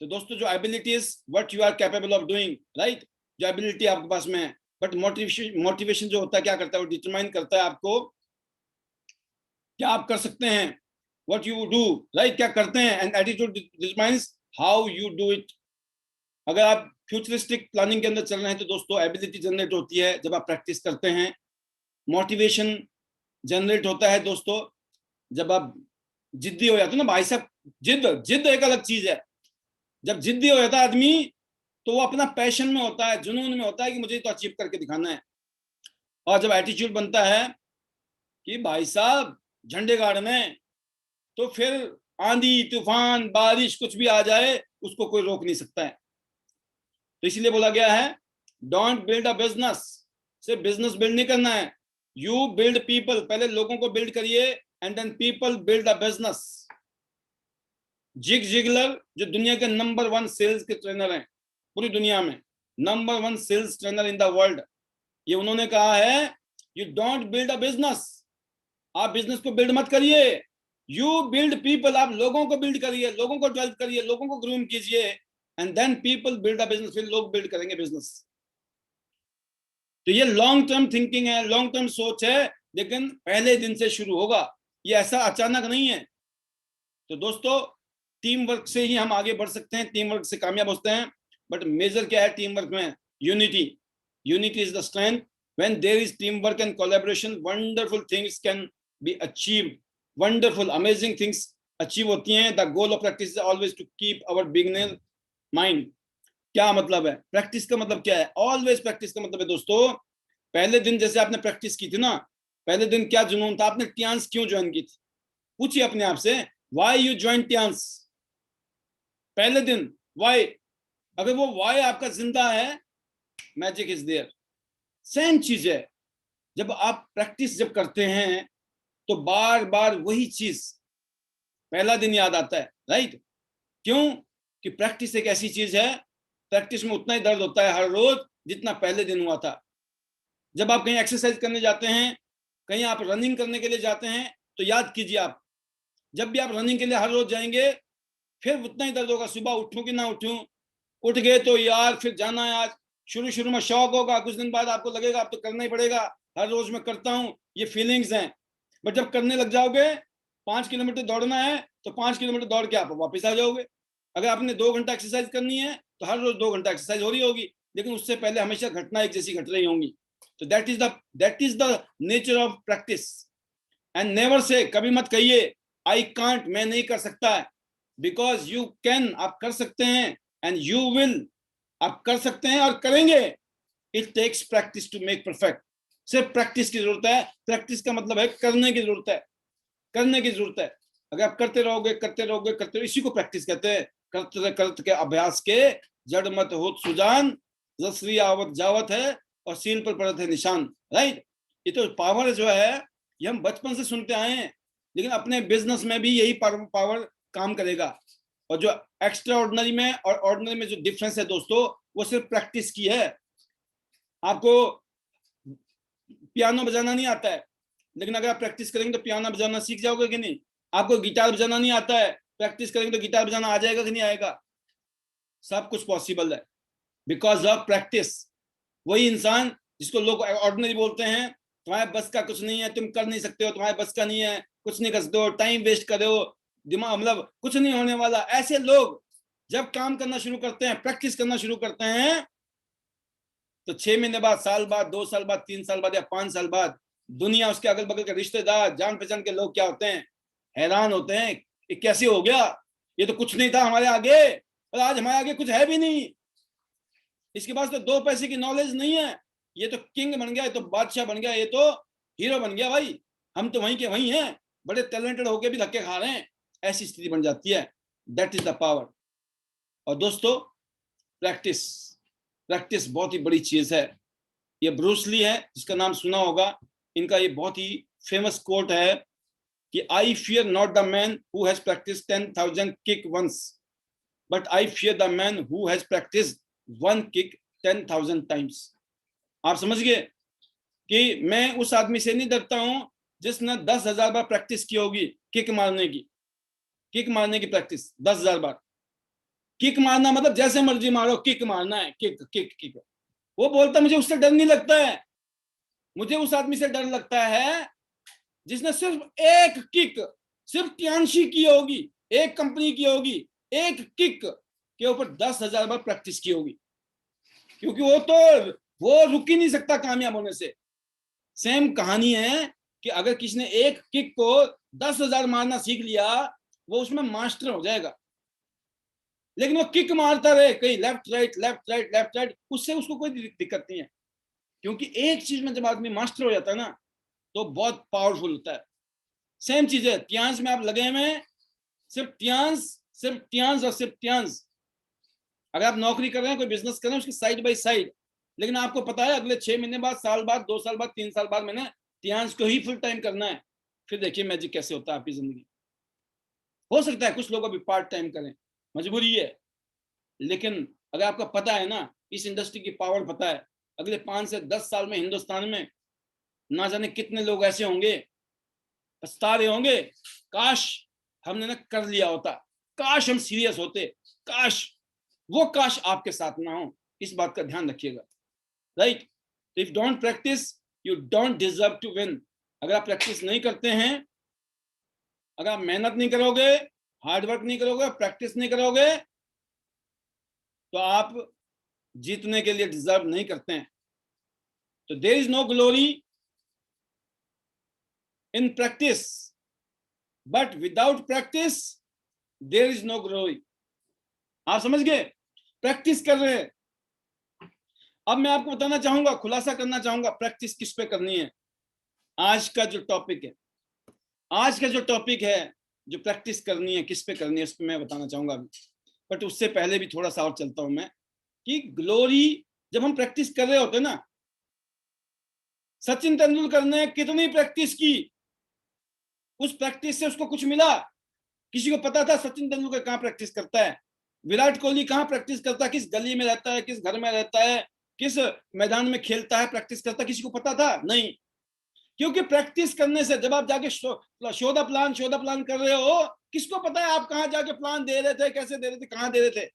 तो दोस्तों, जो abilities, what you are capable of doing, right, जो एबिलिटी आपके पास में है। बट मोटिवेशन जो होता है क्या करता है, वो डिटरमाइन करता है आपको क्या आप कर सकते हैं, व्हाट यू डू, राइट, क्या करते हैं, and attitude determines how you do it. अगर आप फ्यूचरिस्टिक प्लानिंग के अंदर चल रहे हैं तो दोस्तों, एबिलिटी जनरेट होती है जब आप प्रैक्टिस करते हैं। मोटिवेशन जनरेट होता है दोस्तों जब आप जिद्दी हो जाते हो ना भाई साहब। जिद जिद एक अलग चीज है। जब जिद्दी हो जाता है आदमी तो वो अपना पैशन में होता है, जुनून में होता है कि मुझे तो अचीव करके दिखाना है। और जब एटीट्यूड बनता है कि भाई साहब झंडे गाड़ने, तो फिर आंधी तूफान बारिश कुछ भी आ जाए उसको कोई रोक नहीं सकता है। तो इसलिए बोला गया है डोंट बिल्ड अ बिजनेस, सिर्फ बिजनेस बिल्ड नहीं करना है, यू बिल्ड पीपल। पहले लोगों को बिल्ड करिए and then people build a business. Zig Ziglar जो दुनिया के नंबर 1 सेल्स के ट्रेनर हैं पूरी दुनिया में, number 1 sales trainer in the world, ये उन्होंने कहा है you don't build a business, आप बिजनेस को बिल्ड मत करिए, यू बिल्ड पीपल। आप लोगों को बिल्ड करिए, लोगों को डेवलप करिए, लोगों को ग्रूम कीजिए and then people build a business, फिर लोग बिल्ड करेंगे बिजनेस। तो ये लॉन्ग टर्म थिंकिंग है, लॉन्ग टर्म सोच है, लेकिन पहले दिन से शुरू होगा, ये ऐसा अचानक नहीं है। तो दोस्तों टीम वर्क से ही हम आगे बढ़ सकते हैं, टीम वर्क से कामयाब होते हैं। बट मेजर क्या है टीम वर्क में? Unity. Unity is the strength. When there is team work and collaboration wonderful things can be achieved, wonderful amazing things achieve होती हैं। The goal of practice is always to keep our beginner mind. क्या मतलब है practice का? मतलब क्या है? Always practice का मतलब है दोस्तों, पहले दिन जैसे आपने प्रैक्टिस की थी ना, पहले दिन क्या जुनून था, आपने टियांस क्यों ज्वाइन की थी? पूछिए अपने आप से, व्हाई यू ज्वाइन टियांस पहले दिन, व्हाई? अगर वो व्हाई आपका जिंदा है, मैजिक इज देयर। सेम चीज है, जब आप प्रैक्टिस जब करते हैं तो बार बार वही चीज पहला दिन याद आता है, राइट? क्यों? कि प्रैक्टिस एक ऐसी चीज है, प्रैक्टिस में उतना ही दर्द होता है हर रोज जितना पहले दिन हुआ था। जब आप कहीं एक्सरसाइज करने जाते हैं, कहीं आप रनिंग करने के लिए जाते हैं, तो याद कीजिए आप जब भी आप रनिंग के लिए हर रोज जाएंगे फिर उतना ही दर्द होगा, सुबह उठूं कि ना उठूं, उठ गए तो यार फिर जाना है आज। शुरू शुरू में शौक होगा, कुछ दिन बाद आपको लगेगा अब तो करना ही पड़ेगा, हर रोज मैं करता हूं, ये फीलिंग्स हैं। बट जब करने लग जाओगे, 5 किलोमीटर दौड़ना है तो 5 किलोमीटर दौड़ के आप वापस आ जाओगे। अगर आपने 2 घंटा एक्सरसाइज करनी है तो हर रोज 2 घंटा एक्सरसाइज हो रही होगी, लेकिन उससे पहले हमेशा घटना एक जैसी घट रही होंगी। तो that is the nature of practice. And never say, कभी मत कहिए आई कांट, मैं नहीं कर सकता है, बिकॉज यू कैन, आप कर सकते हैं, एंड यू विल, आप कर सकते हैं और करेंगे। It takes practice to make perfect. सिर्फ प्रैक्टिस की जरूरत है। प्रैक्टिस का मतलब है करने की जरूरत है, करने की जरूरत है। अगर आप करते रहोगे करते रहोगे करते रहोगे, इसी को प्रैक्टिस कहते हैं। करते करते के अभ्यास के जड़ मत होत सुजान, जसरी आवत जावत है और सील पर पड़त है निशान, राइट? ये तो पावर जो है ये हम बचपन से सुनते आए हैं, लेकिन अपने बिजनेस में भी यही पावर काम करेगा। और जो एक्स्ट्रा ऑर्डिनरी में और ऑर्डिनरी में जो डिफरेंस है दोस्तों, वो सिर्फ प्रैक्टिस की है। आपको पियानो बजाना नहीं आता है, लेकिन अगर आप प्रैक्टिस करेंगे तो पियानो बजाना सीख जाओगे कि नहीं? आपको गिटार बजाना नहीं आता है, प्रैक्टिस करेंगे तो गिटार बजाना आ जाएगा कि नहीं आएगा? सब कुछ पॉसिबल है बिकॉज ऑफ प्रैक्टिस। वही इंसान जिसको लोग ऑर्डिनरी बोलते हैं, तुम्हारे बस का कुछ नहीं है, तुम कर नहीं सकते हो, तुम्हारे बस का नहीं है, कुछ नहीं कर सकते हो, टाइम वेस्ट कर रहे हो, दिमाग मतलब कुछ नहीं होने वाला, ऐसे लोग जब काम करना शुरू करते हैं, प्रैक्टिस करना शुरू करते हैं, तो 6 महीने बाद, साल बाद, 2 साल बाद, 3 साल बाद या 5 साल बाद दुनिया, उसके अगल बगल के रिश्तेदार, जान पहचान के लोग क्या होते हैं? हैरान होते हैं, ये कैसे हो गया, ये तो कुछ नहीं था हमारे आगे, और आज हमारे आगे कुछ है भी नहीं, इसके पास तो 2 पैसे की नॉलेज नहीं है, ये तो किंग बन गया, ये तो बादशाह बन गया, ये तो हीरो बन गया भाई, हम तो वहीं के वहीं हैं, बड़े टैलेंटेड होके भी धक्के खा रहे हैं। ऐसी स्थिति बन जाती है। That is the power. और दोस्तों प्रैक्टिस, प्रैक्टिस बहुत ही बड़ी चीज है। ये ब्रूस ली है, जिसका नाम सुना होगा, इनका ये बहुत ही फेमस कोट है कि I fear not the man who has practice 10,000 kick once, but I fear the man who has practice 1 kick 10,000 times. आप समझ गए कि मैं उस आदमी से नहीं डरता हूं जिसने 10,000 बार प्रैक्टिस की होगी किक मारने की। किक मारने की प्रैक्टिस 10,000 बार। किक मारना मतलब जैसे मर्जी मारो, किक मारना है, किक किक किक। वो बोलता मुझे उससे डर नहीं लगता है, मुझे उस आदमी से डर लगता है जिसने सिर्फ एक किक, सिर्फ टियांशी की होगी, एक कंपनी की होगी, एक किक के ऊपर 10,000 बार प्रैक्टिस की होगी, क्योंकि वो रुक ही नहीं सकता कामयाब होने से। सेम कहानी है कि अगर किसी ने एक किक को 10,000 मारना सीख लिया, वो उसमें मास्टर हो जाएगा। लेकिन वो किक मारता रहे कहीं left right left right left right, उससे उसको कोई दिक्कत नहीं है, क्योंकि एक चीज में जब आदमी मास्टर हो जाता है ना, तो बहुत पावरफुल होता है। सेम चीज है, ट्यांस में आप लगे हुए हैं, सिर्फ ट्यांस और सिर्फ ट्यांस। अगर आप नौकरी कर रहे हैं, कोई बिजनेस कर रहे हैं, उसकी साइड बाय साइड, लेकिन आपको पता है अगले 6 महीने बाद, साल बाद, 2 साल बाद, 3 साल बाद मैंने ट्यांस को ही फुल टाइम करना है, फिर देखिए मैजिक कैसे होता है आपकी जिंदगी। हो सकता है कुछ लोग अभी पार्ट टाइम करें, मजबूरी है, लेकिन अगर आपका पता है ना, इस इंडस्ट्री की पावर पता है, अगले 5 से 10 साल में हिंदुस्तान में ना जाने कितने लोग ऐसे होंगे, पछता रहे होंगे, काश हमने ना कर लिया होता, काश हम सीरियस होते, काश वो काश आपके साथ ना हो। इस बात का ध्यान रखिएगा, right? If don't practice you don't deserve to win. अगर आप प्रैक्टिस नहीं करते हैं, अगर आप मेहनत नहीं करोगे, हार्डवर्क नहीं करोगे, प्रैक्टिस नहीं करोगे, तो आप जीतने के लिए डिजर्व नहीं करते हैं। तो there is no glory in practice, but without practice there is no glory. आप समझ गए? प्रैक्टिस कर रहे हैं। अब मैं आपको बताना चाहूंगा, खुलासा करना चाहूंगा प्रैक्टिस किस पे करनी है। आज का जो टॉपिक है, जो प्रैक्टिस करनी है, किस पे करनी है, उस पे मैं बताना चाहूंगा अभी। बट उससे पहले भी थोड़ा सा और चलता हूं मैं, कि ग्लोरी जब हम प्रैक्टिस कर रहे होते हैं ना, सचिन तेंदुलकर ने कितनी प्रैक्टिस की, उस प्रैक्टिस से उसको कुछ मिला? किसी को पता था सचिन तेंदुलकर कहाँ प्रैक्टिस करता है? विराट कोहली कहाँ प्रैक्टिस करता है? किस गली में रहता है, किस घर में रहता है, किस मैदान में खेलता है, प्रैक्टिस करता है? किसी को पता था? नहीं। क्योंकि प्रैक्टिस करने से, जब आप जाके शो द प्लान कर रहे हो, किसको पता है आप कहाँ जाके प्लान दे रहे थे, कैसे दे रहे थे, कहाँ दे रहे थे?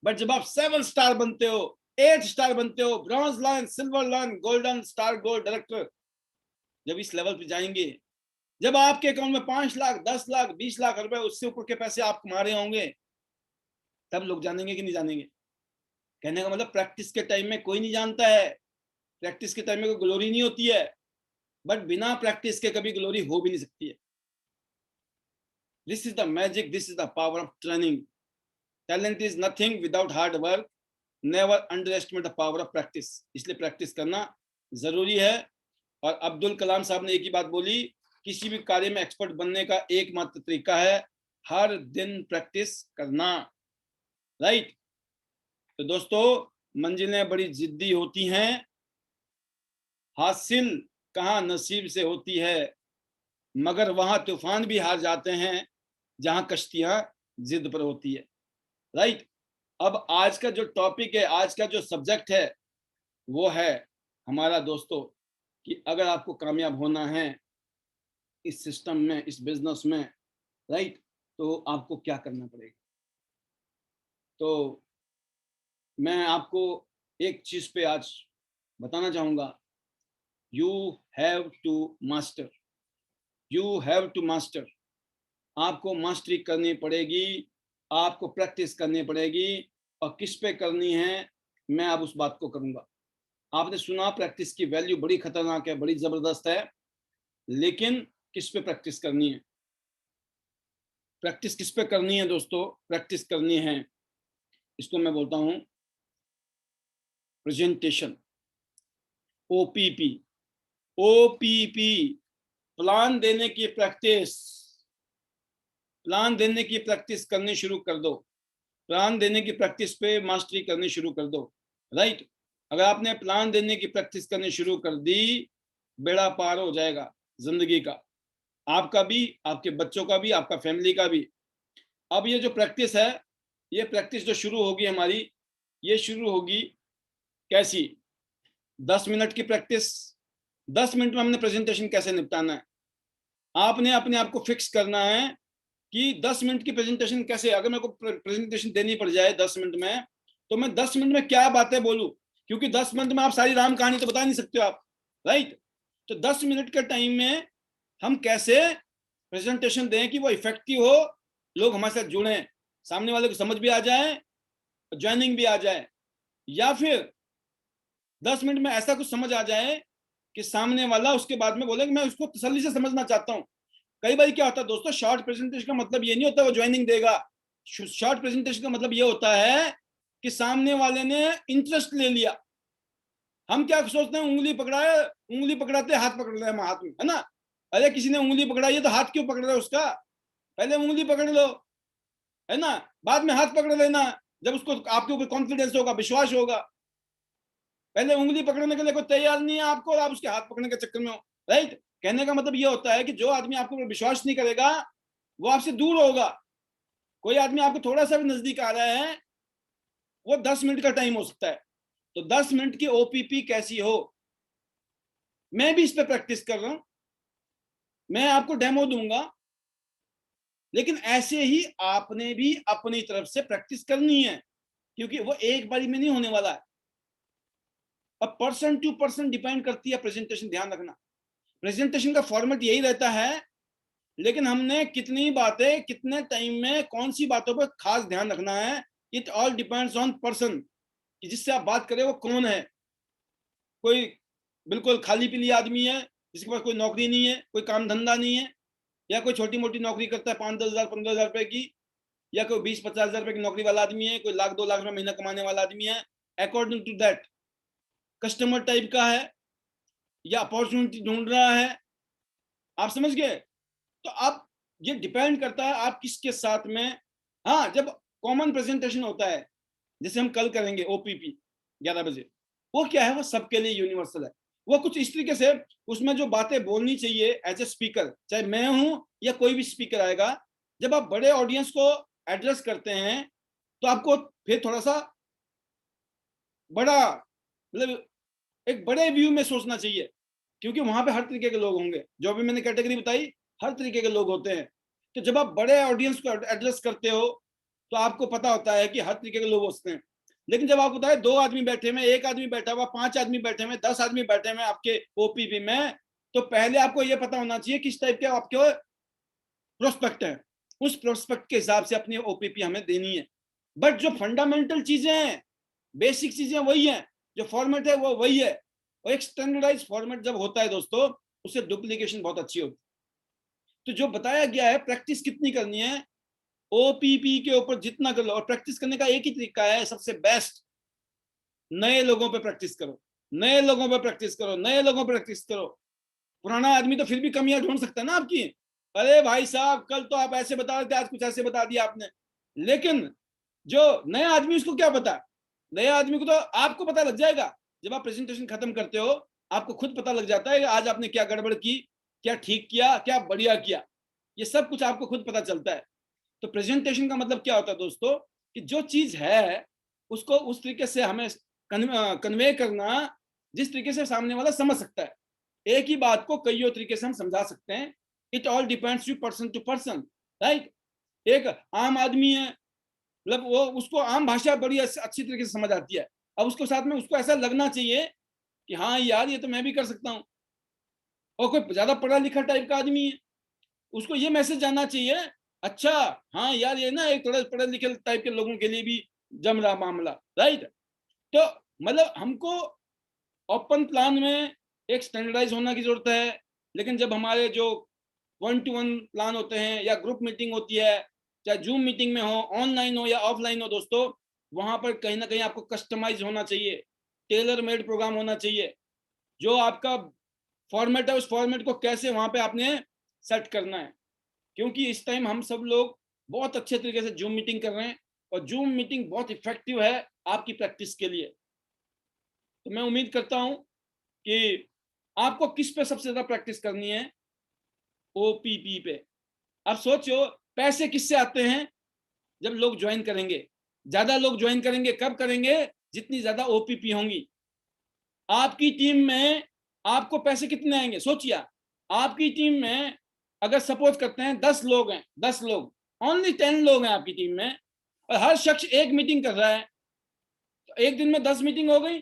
बट जब आप 7 स्टार बनते हो, 8 स्टार बनते हो, bronze line, silver line, golden star, gold director, जब इस लेवल पे जाएंगे, जब आपके अकाउंट में 5 लाख, 10 लाख, 20 लाख रुपए, उससे ऊपर के पैसे आप कमा रहे होंगे, तब लोग जानेंगे कि नहीं जानेंगे? कहने का मतलब, प्रैक्टिस के टाइम में कोई नहीं जानता है, प्रैक्टिस के टाइम में कोई ग्लोरी नहीं होती है, बट बिना प्रैक्टिस के कभी ग्लोरी हो भी नहीं सकती है। This is the magic, this is the power of training. Talent is nothing without hard work, never under estimate the power of practice. इसलिए प्रैक्टिस करना जरूरी है। और अब्दुल कलाम साहब ने एक ही बात बोली, किसी भी कार्य में एक्सपर्ट बनने का एकमात्र तरीका है हर दिन प्रैक्टिस करना, राइट? तो दोस्तों, मंजिलें बड़ी जिद्दी होती हैं, हासिल कहाँ नसीब से होती है, मगर वहां तूफान भी हार जाते हैं जहां कश्तियां जिद पर होती है, राइट? अब आज का जो टॉपिक है, आज का जो सब्जेक्ट है, वो है हमारा दोस्तों, कि अगर आपको कामयाब होना है इस सिस्टम में, इस बिजनेस में, राइट, तो आपको क्या करना पड़ेगा। तो मैं आपको एक चीज पे आज बताना चाहूंगा, you have to master, you have to master. आपको मास्टरी करनी पड़ेगी, आपको प्रैक्टिस करनी पड़ेगी। और किस पे करनी है, मैं अब उस बात को करूंगा। आपने सुना प्रैक्टिस की वैल्यू बड़ी खतरनाक है, बड़ी जबरदस्त है, लेकिन किस पे प्रैक्टिस करनी है? प्रैक्टिस किस पे करनी है दोस्तों? प्रैक्टिस करनी है, इसको मैं बोलता हूं प्रेजेंटेशन, ओपीपी। ओपीपी, प्लान देने की प्रैक्टिस। प्लान देने की प्रैक्टिस करनी शुरू कर दो, प्लान देने की प्रैक्टिस पे मास्टरी करनी शुरू कर दो, राइट? अगर आपने प्लान देने की प्रैक्टिस करनी शुरू कर दी, बेड़ा पार हो जाएगा जिंदगी का, आपका भी, आपके बच्चों का भी, आपका फैमिली का भी। अब ये जो प्रैक्टिस है, ये प्रैक्टिस जो शुरू होगी हमारी, ये शुरू होगी कैसी? 10 मिनट की प्रैक्टिस। 10 मिनट में हमने प्रेजेंटेशन कैसे निपटाना है, आपने अपने आप को फिक्स करना है कि 10 मिनट की प्रेजेंटेशन कैसे। अगर मेरे को प्रेजेंटेशन देनी पड़ जाए 10 मिनट में, तो मैं 10 मिनट में क्या बातें बोलूं, क्योंकि 10 मिनट में आप सारी राम कहानी तो बता नहीं सकते हो आप, राइट? तो 10 मिनट के टाइम में हम कैसे प्रेजेंटेशन दें कि वो इफेक्टिव हो, लोग हमारे साथ जुड़ें, सामने वाले को समझ भी आ जाए, ज्वाइनिंग भी आ जाए, या फिर 10 मिनट में ऐसा कुछ समझ आ जाए कि सामने वाला उसके बाद में बोले कि मैं उसको तसल्ली से समझना चाहता हूँ। कई बार क्या होता है दोस्तों, शॉर्ट प्रेजेंटेशन का मतलब ये नहीं होता वो ज्वाइनिंग देगा। शॉर्ट प्रेजेंटेशन का मतलब ये होता है कि सामने वाले ने इंटरेस्ट ले लिया। हम क्या सोचते हैं, उंगली पकड़ाए, उंगली पकड़ाते हाथ पकड़ रहे हैं हाथ में, है ना। अरे किसी ने उंगली पकड़ाई है तो हाथ क्यों पकड़ रहे हो उसका, पहले उंगली पकड़ लो, है ना, बाद में हाथ पकड़ लेना जब उसको आपके ऊपर कॉन्फिडेंस होगा, विश्वास होगा। पहले उंगली पकड़ने के लिए कोई तैयार नहीं है आपको, आप उसके हाथ पकड़ने के चक्कर में हो। राइट। कहने का मतलब ये होता है कि जो आदमी आपके ऊपर विश्वास नहीं करेगा वो आपसे दूर होगा। कोई आदमी आपको थोड़ा सा भी नजदीक आ रहा है, वो 10 मिनट का टाइम हो सकता है। तो 10 मिनट की ओपीपी कैसी हो, मैं भी इस पर प्रैक्टिस कर रहा हूं, मैं आपको डेमो दूंगा, लेकिन ऐसे ही आपने भी अपनी तरफ से प्रैक्टिस करनी है, क्योंकि वो एक बारी में नहीं होने वाला है। अब पर्सन टू पर्सन डिपेंड करती है प्रेजेंटेशन, ध्यान रखना। प्रेजेंटेशन का फॉर्मेट यही रहता है, लेकिन हमने कितनी बातें कितने टाइम में कौन सी बातों पर खास ध्यान रखना है, it all depends on person, कि जिससे आप बात करें वो कौन है। कोई बिल्कुल खाली पीली आदमी है जिसके पास कोई नौकरी नहीं है, कोई काम धंधा नहीं है, या कोई छोटी मोटी नौकरी करता है 5-10 हज़ार 15 हज़ार रुपए की, या कोई 20-50 हज़ार रुपए की नौकरी वाला आदमी है, कोई 1-2 लाख रुपए महीना कमाने वाला आदमी है। According to that customer type का है या अपॉर्चुनिटी ढूंढ रहा है, आप समझ गए। तो आप, ये डिपेंड करता है आप किसके साथ में। हाँ, जब कॉमन प्रेजेंटेशन होता है जैसे हम कल करेंगे ओपीपी 11 बजे, वो क्या है, वो सबके लिए यूनिवर्सल है। वो कुछ इस तरीके से उसमें जो बातें बोलनी चाहिए एज ए स्पीकर, चाहे मैं हूं या कोई भी स्पीकर आएगा, जब आप बड़े ऑडियंस को एड्रेस करते हैं तो आपको फिर थोड़ा सा बड़ा, मतलब एक बड़े व्यू में सोचना चाहिए, क्योंकि वहां पे हर तरीके के लोग होंगे। जो भी मैंने कैटेगरी बताई, हर तरीके के लोग होते हैं। तो जब आप बड़े ऑडियंस को एड्रेस करते हो तो आपको पता होता है कि हर तरीके के लोग होते हैं। लेकिन जब आपको पता है 2 आदमी बैठे हुए, 1 आदमी बैठा हुआ, 5 आदमी बैठे हुए, 10 आदमी बैठे हुए आपके ओपीपी में, तो पहले आपको यह पता होना चाहिए किस टाइप के आपके प्रोस्पेक्ट है। उस प्रोस्पेक्ट के हिसाब से अपनी ओपीपी हमें देनी है। बट जो फंडामेंटल चीजें हैं, बेसिक चीजें वही हैं, जो फॉर्मेट है वो वही है। और एक स्टैंडर्डाइज फॉर्मेट जब होता है दोस्तों, उससे डुप्लीकेशन बहुत अच्छी होती है। तो जो बताया गया है, प्रैक्टिस कितनी करनी है, ओपीपी के ऊपर जितना कर लो। और प्रैक्टिस करने का एक ही तरीका है सबसे बेस्ट, नए लोगों पे प्रैक्टिस करो, नए लोगों पे प्रैक्टिस करो, नए लोगों पे प्रैक्टिस करो। पुराना आदमी तो फिर भी कमियां ढूंढ सकता है ना आपकी। अरे भाई साहब, कल तो आप ऐसे बता रहे थे, आज कुछ ऐसे बता दिया आपने। लेकिन जो नया आदमी, उसको क्या पता, नए आदमी को तो आपको पता लग जाएगा। जब आप प्रेजेंटेशन खत्म करते हो, आपको खुद पता लग जाता है कि आज आपने क्या गड़बड़ की, क्या ठीक किया, क्या बढ़िया किया। ये सब कुछ आपको खुद पता चलता है। तो प्रेजेंटेशन का मतलब क्या होता है दोस्तों, कि जो चीज है उसको उस तरीके से हमें कन्वे करना जिस तरीके से सामने वाला समझ सकता है। एक ही बात को कई तरीके से हम समझा सकते हैं। It all depends to person, right. एक आम आदमी है, मतलब वो, उसको आम भाषा बड़ी अच्छी तरीके से समझ आती है। अब उसके साथ में उसको ऐसा लगना चाहिए कि हाँ यार, ये तो मैं भी कर सकता हूँ। और कोई ज्यादा पढ़ा लिखा टाइप का आदमी है, उसको ये मैसेज जाना चाहिए, अच्छा हाँ यार, ये ना एक थोड़ा पढ़े लिखे टाइप के लोगों के लिए भी जम रहा मामला, राइट। तो मतलब हमको ओपन प्लान में एक स्टैंडर्डाइज होना की जरूरत है। लेकिन जब हमारे जो 1-to-1 प्लान होते हैं या ग्रुप मीटिंग होती है, चाहे जूम मीटिंग में हो, ऑनलाइन हो या ऑफलाइन हो दोस्तों, वहां पर कहीं ना कहीं आपको कस्टमाइज होना चाहिए, टेलर मेड प्रोग्राम होना चाहिए। जो आपका फॉर्मेट है, उस फॉर्मेट को कैसे वहां पे आपने सेट करना है। क्योंकि इस टाइम हम सब लोग बहुत अच्छे तरीके से जूम मीटिंग कर रहे हैं, और जूम मीटिंग बहुत इफेक्टिव है आपकी प्रैक्टिस के लिए। तो मैं उम्मीद करता हूं कि आपको किस पे सबसे ज्यादा प्रैक्टिस करनी है, ओपीपी पे। अब सोचो, पैसे किससे आते हैं, जब लोग ज्वाइन करेंगे। ज्यादा लोग ज्वाइन करेंगे कब करेंगे, जितनी ज्यादा ओपीपी होंगी। आपकी टीम में आपको पैसे कितने आएंगे, सोचिए। आपकी टीम में अगर सपोज करते हैं 10 लोग हैं, 10 लोग, ओनली 10 लोग हैं आपकी टीम में, और हर शख्स एक मीटिंग कर रहा है, तो एक दिन में 10 मीटिंग हो गई।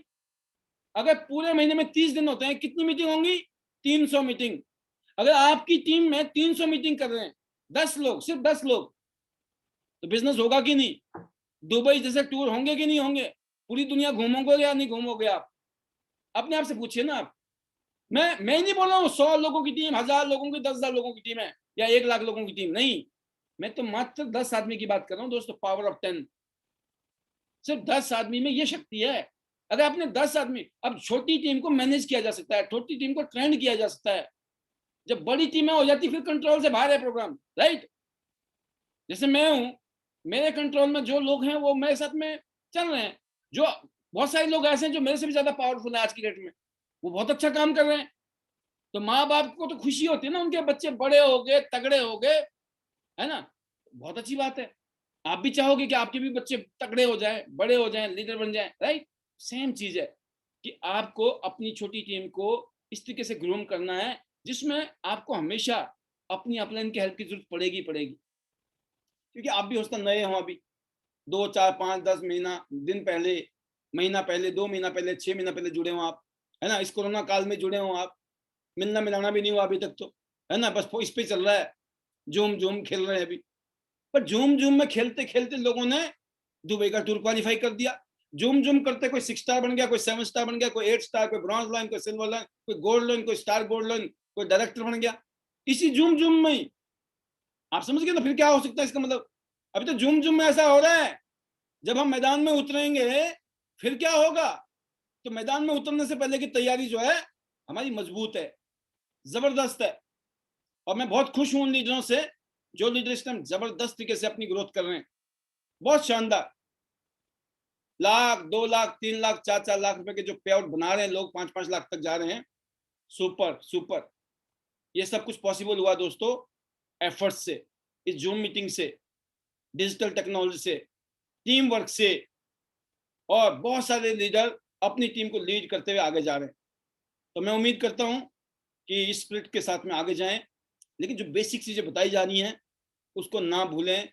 अगर पूरे महीने में 30 दिन होते हैं, कितनी मीटिंग होंगी, 300 मीटिंग। अगर आपकी टीम में 300 मीटिंग कर रहे हैं 10 लोग, सिर्फ 10 लोग, तो बिजनेस होगा कि नहीं। दुबई जैसे टूर होंगे कि नहीं होंगे, पूरी दुनिया घूमोगे या नहीं घूमोगे आप, अपने आप से पूछिए ना आप। मैं नहीं बोल रहा हूँ 100 लोगों की टीम, 1000 लोगों की, 10,000 लोगों की टीम है या 1 लाख लोगों की टीम, नहीं, मैं तो मात्र 10 आदमी की बात कर रहा हूँ दोस्तों। पावर ऑफ 10, सिर्फ 10 आदमी में ये शक्ति है। अगर आपने 10 आदमी, अब छोटी टीम को मैनेज किया जा सकता है, छोटी टीम को ट्रेंड किया जा सकता है। जब बड़ी टीमें हो जाती फिर कंट्रोल से बाहर है प्रोग्राम, राइट। जैसे मैं हूं, मेरे कंट्रोल में जो लोग हैं वो मेरे साथ में चल रहे हैं। जो बहुत सारे लोग ऐसे हैं जो मेरे से भी ज्यादा पावरफुल है आज की डेट में, वो बहुत अच्छा काम कर रहे हैं। तो माँ बाप को तो खुशी होती है ना, उनके बच्चे बड़े हो गए, तगड़े हो गए, है ना, बहुत अच्छी बात है। आप भी चाहोगे कि आपके भी बच्चे तगड़े हो जाएं, बड़े हो जाएं, लीडर बन जाएं, राइट। सेम चीज है कि आपको अपनी छोटी टीम को इस तरीके से ग्रूम करना है जिसमें आपको हमेशा अपनी अपलाइन की हेल्प की जरूरत पड़ेगी पड़ेगी। क्योंकि आप भी हो सकता नए हो, अभी 2, 4, 5, 10 महीना दिन पहले, महीना पहले, 2 महीना पहले, 6 महीना पहले जुड़े हो आप, है ना। इस कोरोना काल में जुड़े हो आप, मिलना मिलाना भी नहीं हुआ अभी तक, तो है ना, बस इस पे चल रहा है, जूम जूम खेल रहे हैं अभी। पर जूम जूम में खेलते खेलते लोगों ने दुबई का टूर क्वालिफाई कर दिया। जूम जूम करते कोई 6 स्टार बन गया, कोई 7 स्टार बन गया, कोई 8 स्टार, कोई ब्रॉन्ज लाइन, कोई सिल्वर लाइन, कोई गोल्ड लाइन, कोई स्टार गोल्ड लाइन, कोई डायरेक्टर बन गया इसी जूम जूम में ही। आप समझ गए ना, फिर क्या हो सकता है इसका मतलब। अभी तो जूम जूम में ऐसा हो रहा है, जब हम मैदान में उतरेंगे फिर क्या होगा। तो मैदान में उतरने से पहले की तैयारी जो है हमारी मजबूत है, जबरदस्त है। और मैं बहुत खुश हूं उन लीडरों से जो लीडर इस टाइम जबरदस्त तरीके से अपनी ग्रोथ कर रहे हैं, बहुत शानदार। 1 लाख, 2 लाख, 3 लाख, 4 लाख रुपए के जो पे आउट बना रहे हैं लोग, 5-5 लाख तक जा रहे हैं, सुपर सुपर। ये सब कुछ पॉसिबल हुआ दोस्तों एफर्ट से, इस जूम मीटिंग से, डिजिटल टेक्नोलॉजी से, टीम वर्क से, और बहुत सारे लीडर अपनी टीम को लीड करते हुए आगे जा रहे हैं। तो मैं उम्मीद करता हूं कि इस स्पिरिट के साथ में आगे जाएं, लेकिन जो बेसिक चीजें बताई जा रही हैं उसको ना भूलें,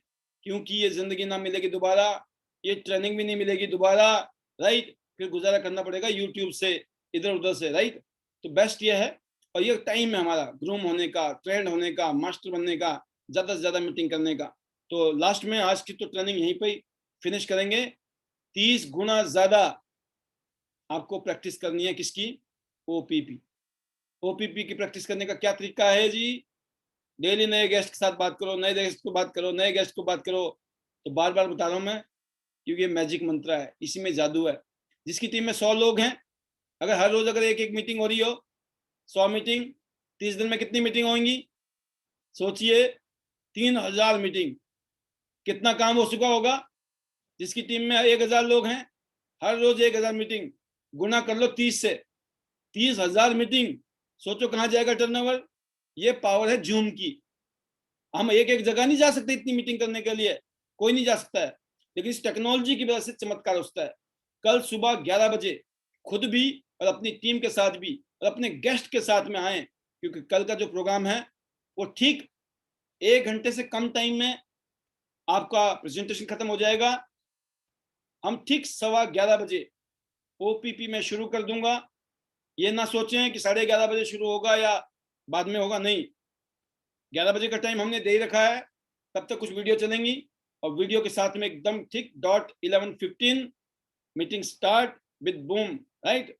क्योंकि ये जिंदगी ना मिलेगी दोबारा, ये ट्रेनिंग भी नहीं मिलेगी दोबारा, राइट। फिर गुजारा करना पड़ेगा यूट्यूब से, इधर उधर से, राइट। तो बेस्ट ये है, और ये टाइम है हमारा ग्रूम होने का, ट्रेंड होने का, मास्टर बनने का, ज्यादा से ज्यादा मीटिंग करने का। तो लास्ट में आज की तो ट्रेनिंग यहीं पर फिनिश करेंगे। 30 गुना ज्यादा आपको प्रैक्टिस करनी है किसकी, ओपीपी। ओपीपी की प्रैक्टिस करने का क्या तरीका है जी, डेली नए गेस्ट के साथ बात करो, नए गेस्ट को बात करो, नए गेस्ट को बात करो। तो बार बार बता रहा हूं मैं, क्योंकि ये मैजिक मंत्र है, इसी में जादू है। जिसकी टीम में 100 लोग हैं, अगर हर रोज अगर एक एक मीटिंग हो रही हो, 100 मीटिंग, 30 दिन में कितनी मीटिंग होंगी सोचिए, 3000 मीटिंग। कितना काम हो चुका होगा। जिसकी टीम में 1000 लोग हैं, हर रोज 1000 मीटिंग, गुना कर लो 30 से, 30,000 मीटिंग। सोचो कहां जाएगा टर्नओवर। ये पावर है जूम की। हम एक एक जगह नहीं जा सकते इतनी मीटिंग करने के लिए, कोई नहीं जा सकता है, लेकिन इस टेक्नोलॉजी की वजह से चमत्कार होता है। कल सुबह 11 बजे खुद भी और अपनी टीम के साथ भी और अपने गेस्ट के साथ में आए, क्योंकि कल का जो प्रोग्राम है वो ठीक 1 घंटे से कम टाइम में आपका प्रेजेंटेशन खत्म हो जाएगा। हम ठीक 11:15 बजे ओपीपी में शुरू कर दूंगा। ये ना सोचें कि 11:30 बजे शुरू होगा या बाद में होगा, नहीं, 11 बजे का टाइम हमने दे ही रखा है। तब तक कुछ वीडियो चलेंगी, और वीडियो के साथ में एकदम ठीक dot 11:15 meeting start with boom, right.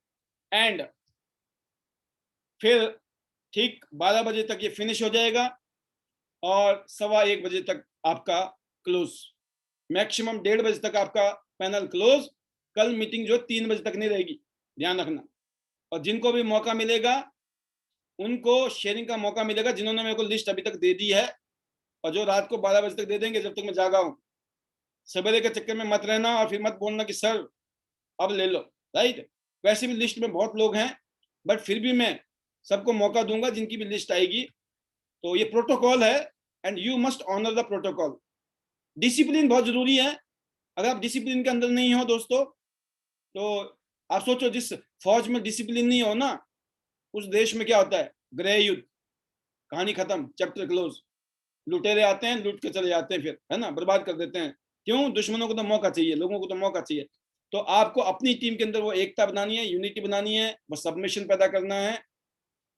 And फिर ठीक 12 बजे तक ये फिनिश हो जाएगा, और 1:15 बजे तक आपका क्लोज, मैक्सिमम 1:30 बजे तक आपका पैनल क्लोज। कल मीटिंग जो 3 बजे तक नहीं रहेगी, ध्यान रखना। और जिनको भी मौका मिलेगा उनको शेयरिंग का मौका मिलेगा, जिन्होंने मेरे को लिस्ट अभी तक दे दी है, और जो रात को 12 बजे तक दे देंगे जब तक मैं जागा हूं। सवेरे के चक्कर में मत रहना और फिर मत बोलना कि सर अब ले लो, राइट। वैसे भी लिस्ट में बहुत लोग हैं, बट फिर भी मैं सबको मौका दूंगा जिनकी भी लिस्ट आएगी। तो ये प्रोटोकॉल है, and you must honour the protocol. Discipline बहुत जरूरी है। अगर आप डिसिप्लिन के अंदर नहीं हो दोस्तों, तो आप सोचो जिस फौज में डिसिप्लिन नहीं हो ना, उस देश में क्या होता है, गृह युद्ध, कहानी खत्म, चैप्टर क्लोज। लुटेरे आते हैं, लूट के चले जाते हैं, फिर है ना, बर्बाद कर देते हैं। क्यों, दुश्मनों को तो मौका चाहिए, लोगों को तो मौका चाहिए। तो आपको अपनी टीम के अंदर वो एकता बनानी है, यूनिटी बनानी है, वो सबमिशन पैदा करना है।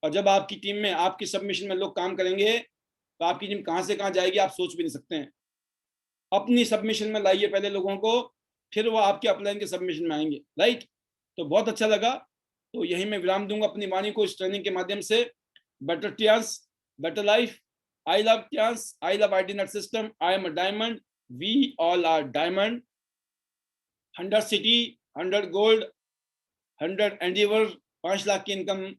और जब आपकी टीम में, आपकी सबमिशन में लोग काम करेंगे, तो आपकी टीम कहां से कहां जाएगी आप सोच भी नहीं सकते हैं। अपनी सबमिशन में लाइए पहले लोगों को, फिर वो आपके अपलाइन के सबमिशन में आएंगे, राइट। तो बहुत अच्छा लगा। तो यही मैं विराम दूंगा अपनी वाणी को इस ट्रेनिंग के माध्यम से। Better Tiens, better life. I love Tiens, I love IT net system, I am a diamond, we all are diamond. 100 city, 100 gold, 100 endeavour, 5 lakh की इनकम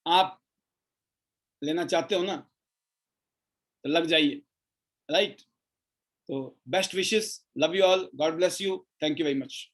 आप लेना चाहते हो ना, तो लग जाइए, राइट। तो best wishes, love you all, God bless you, thank you very much.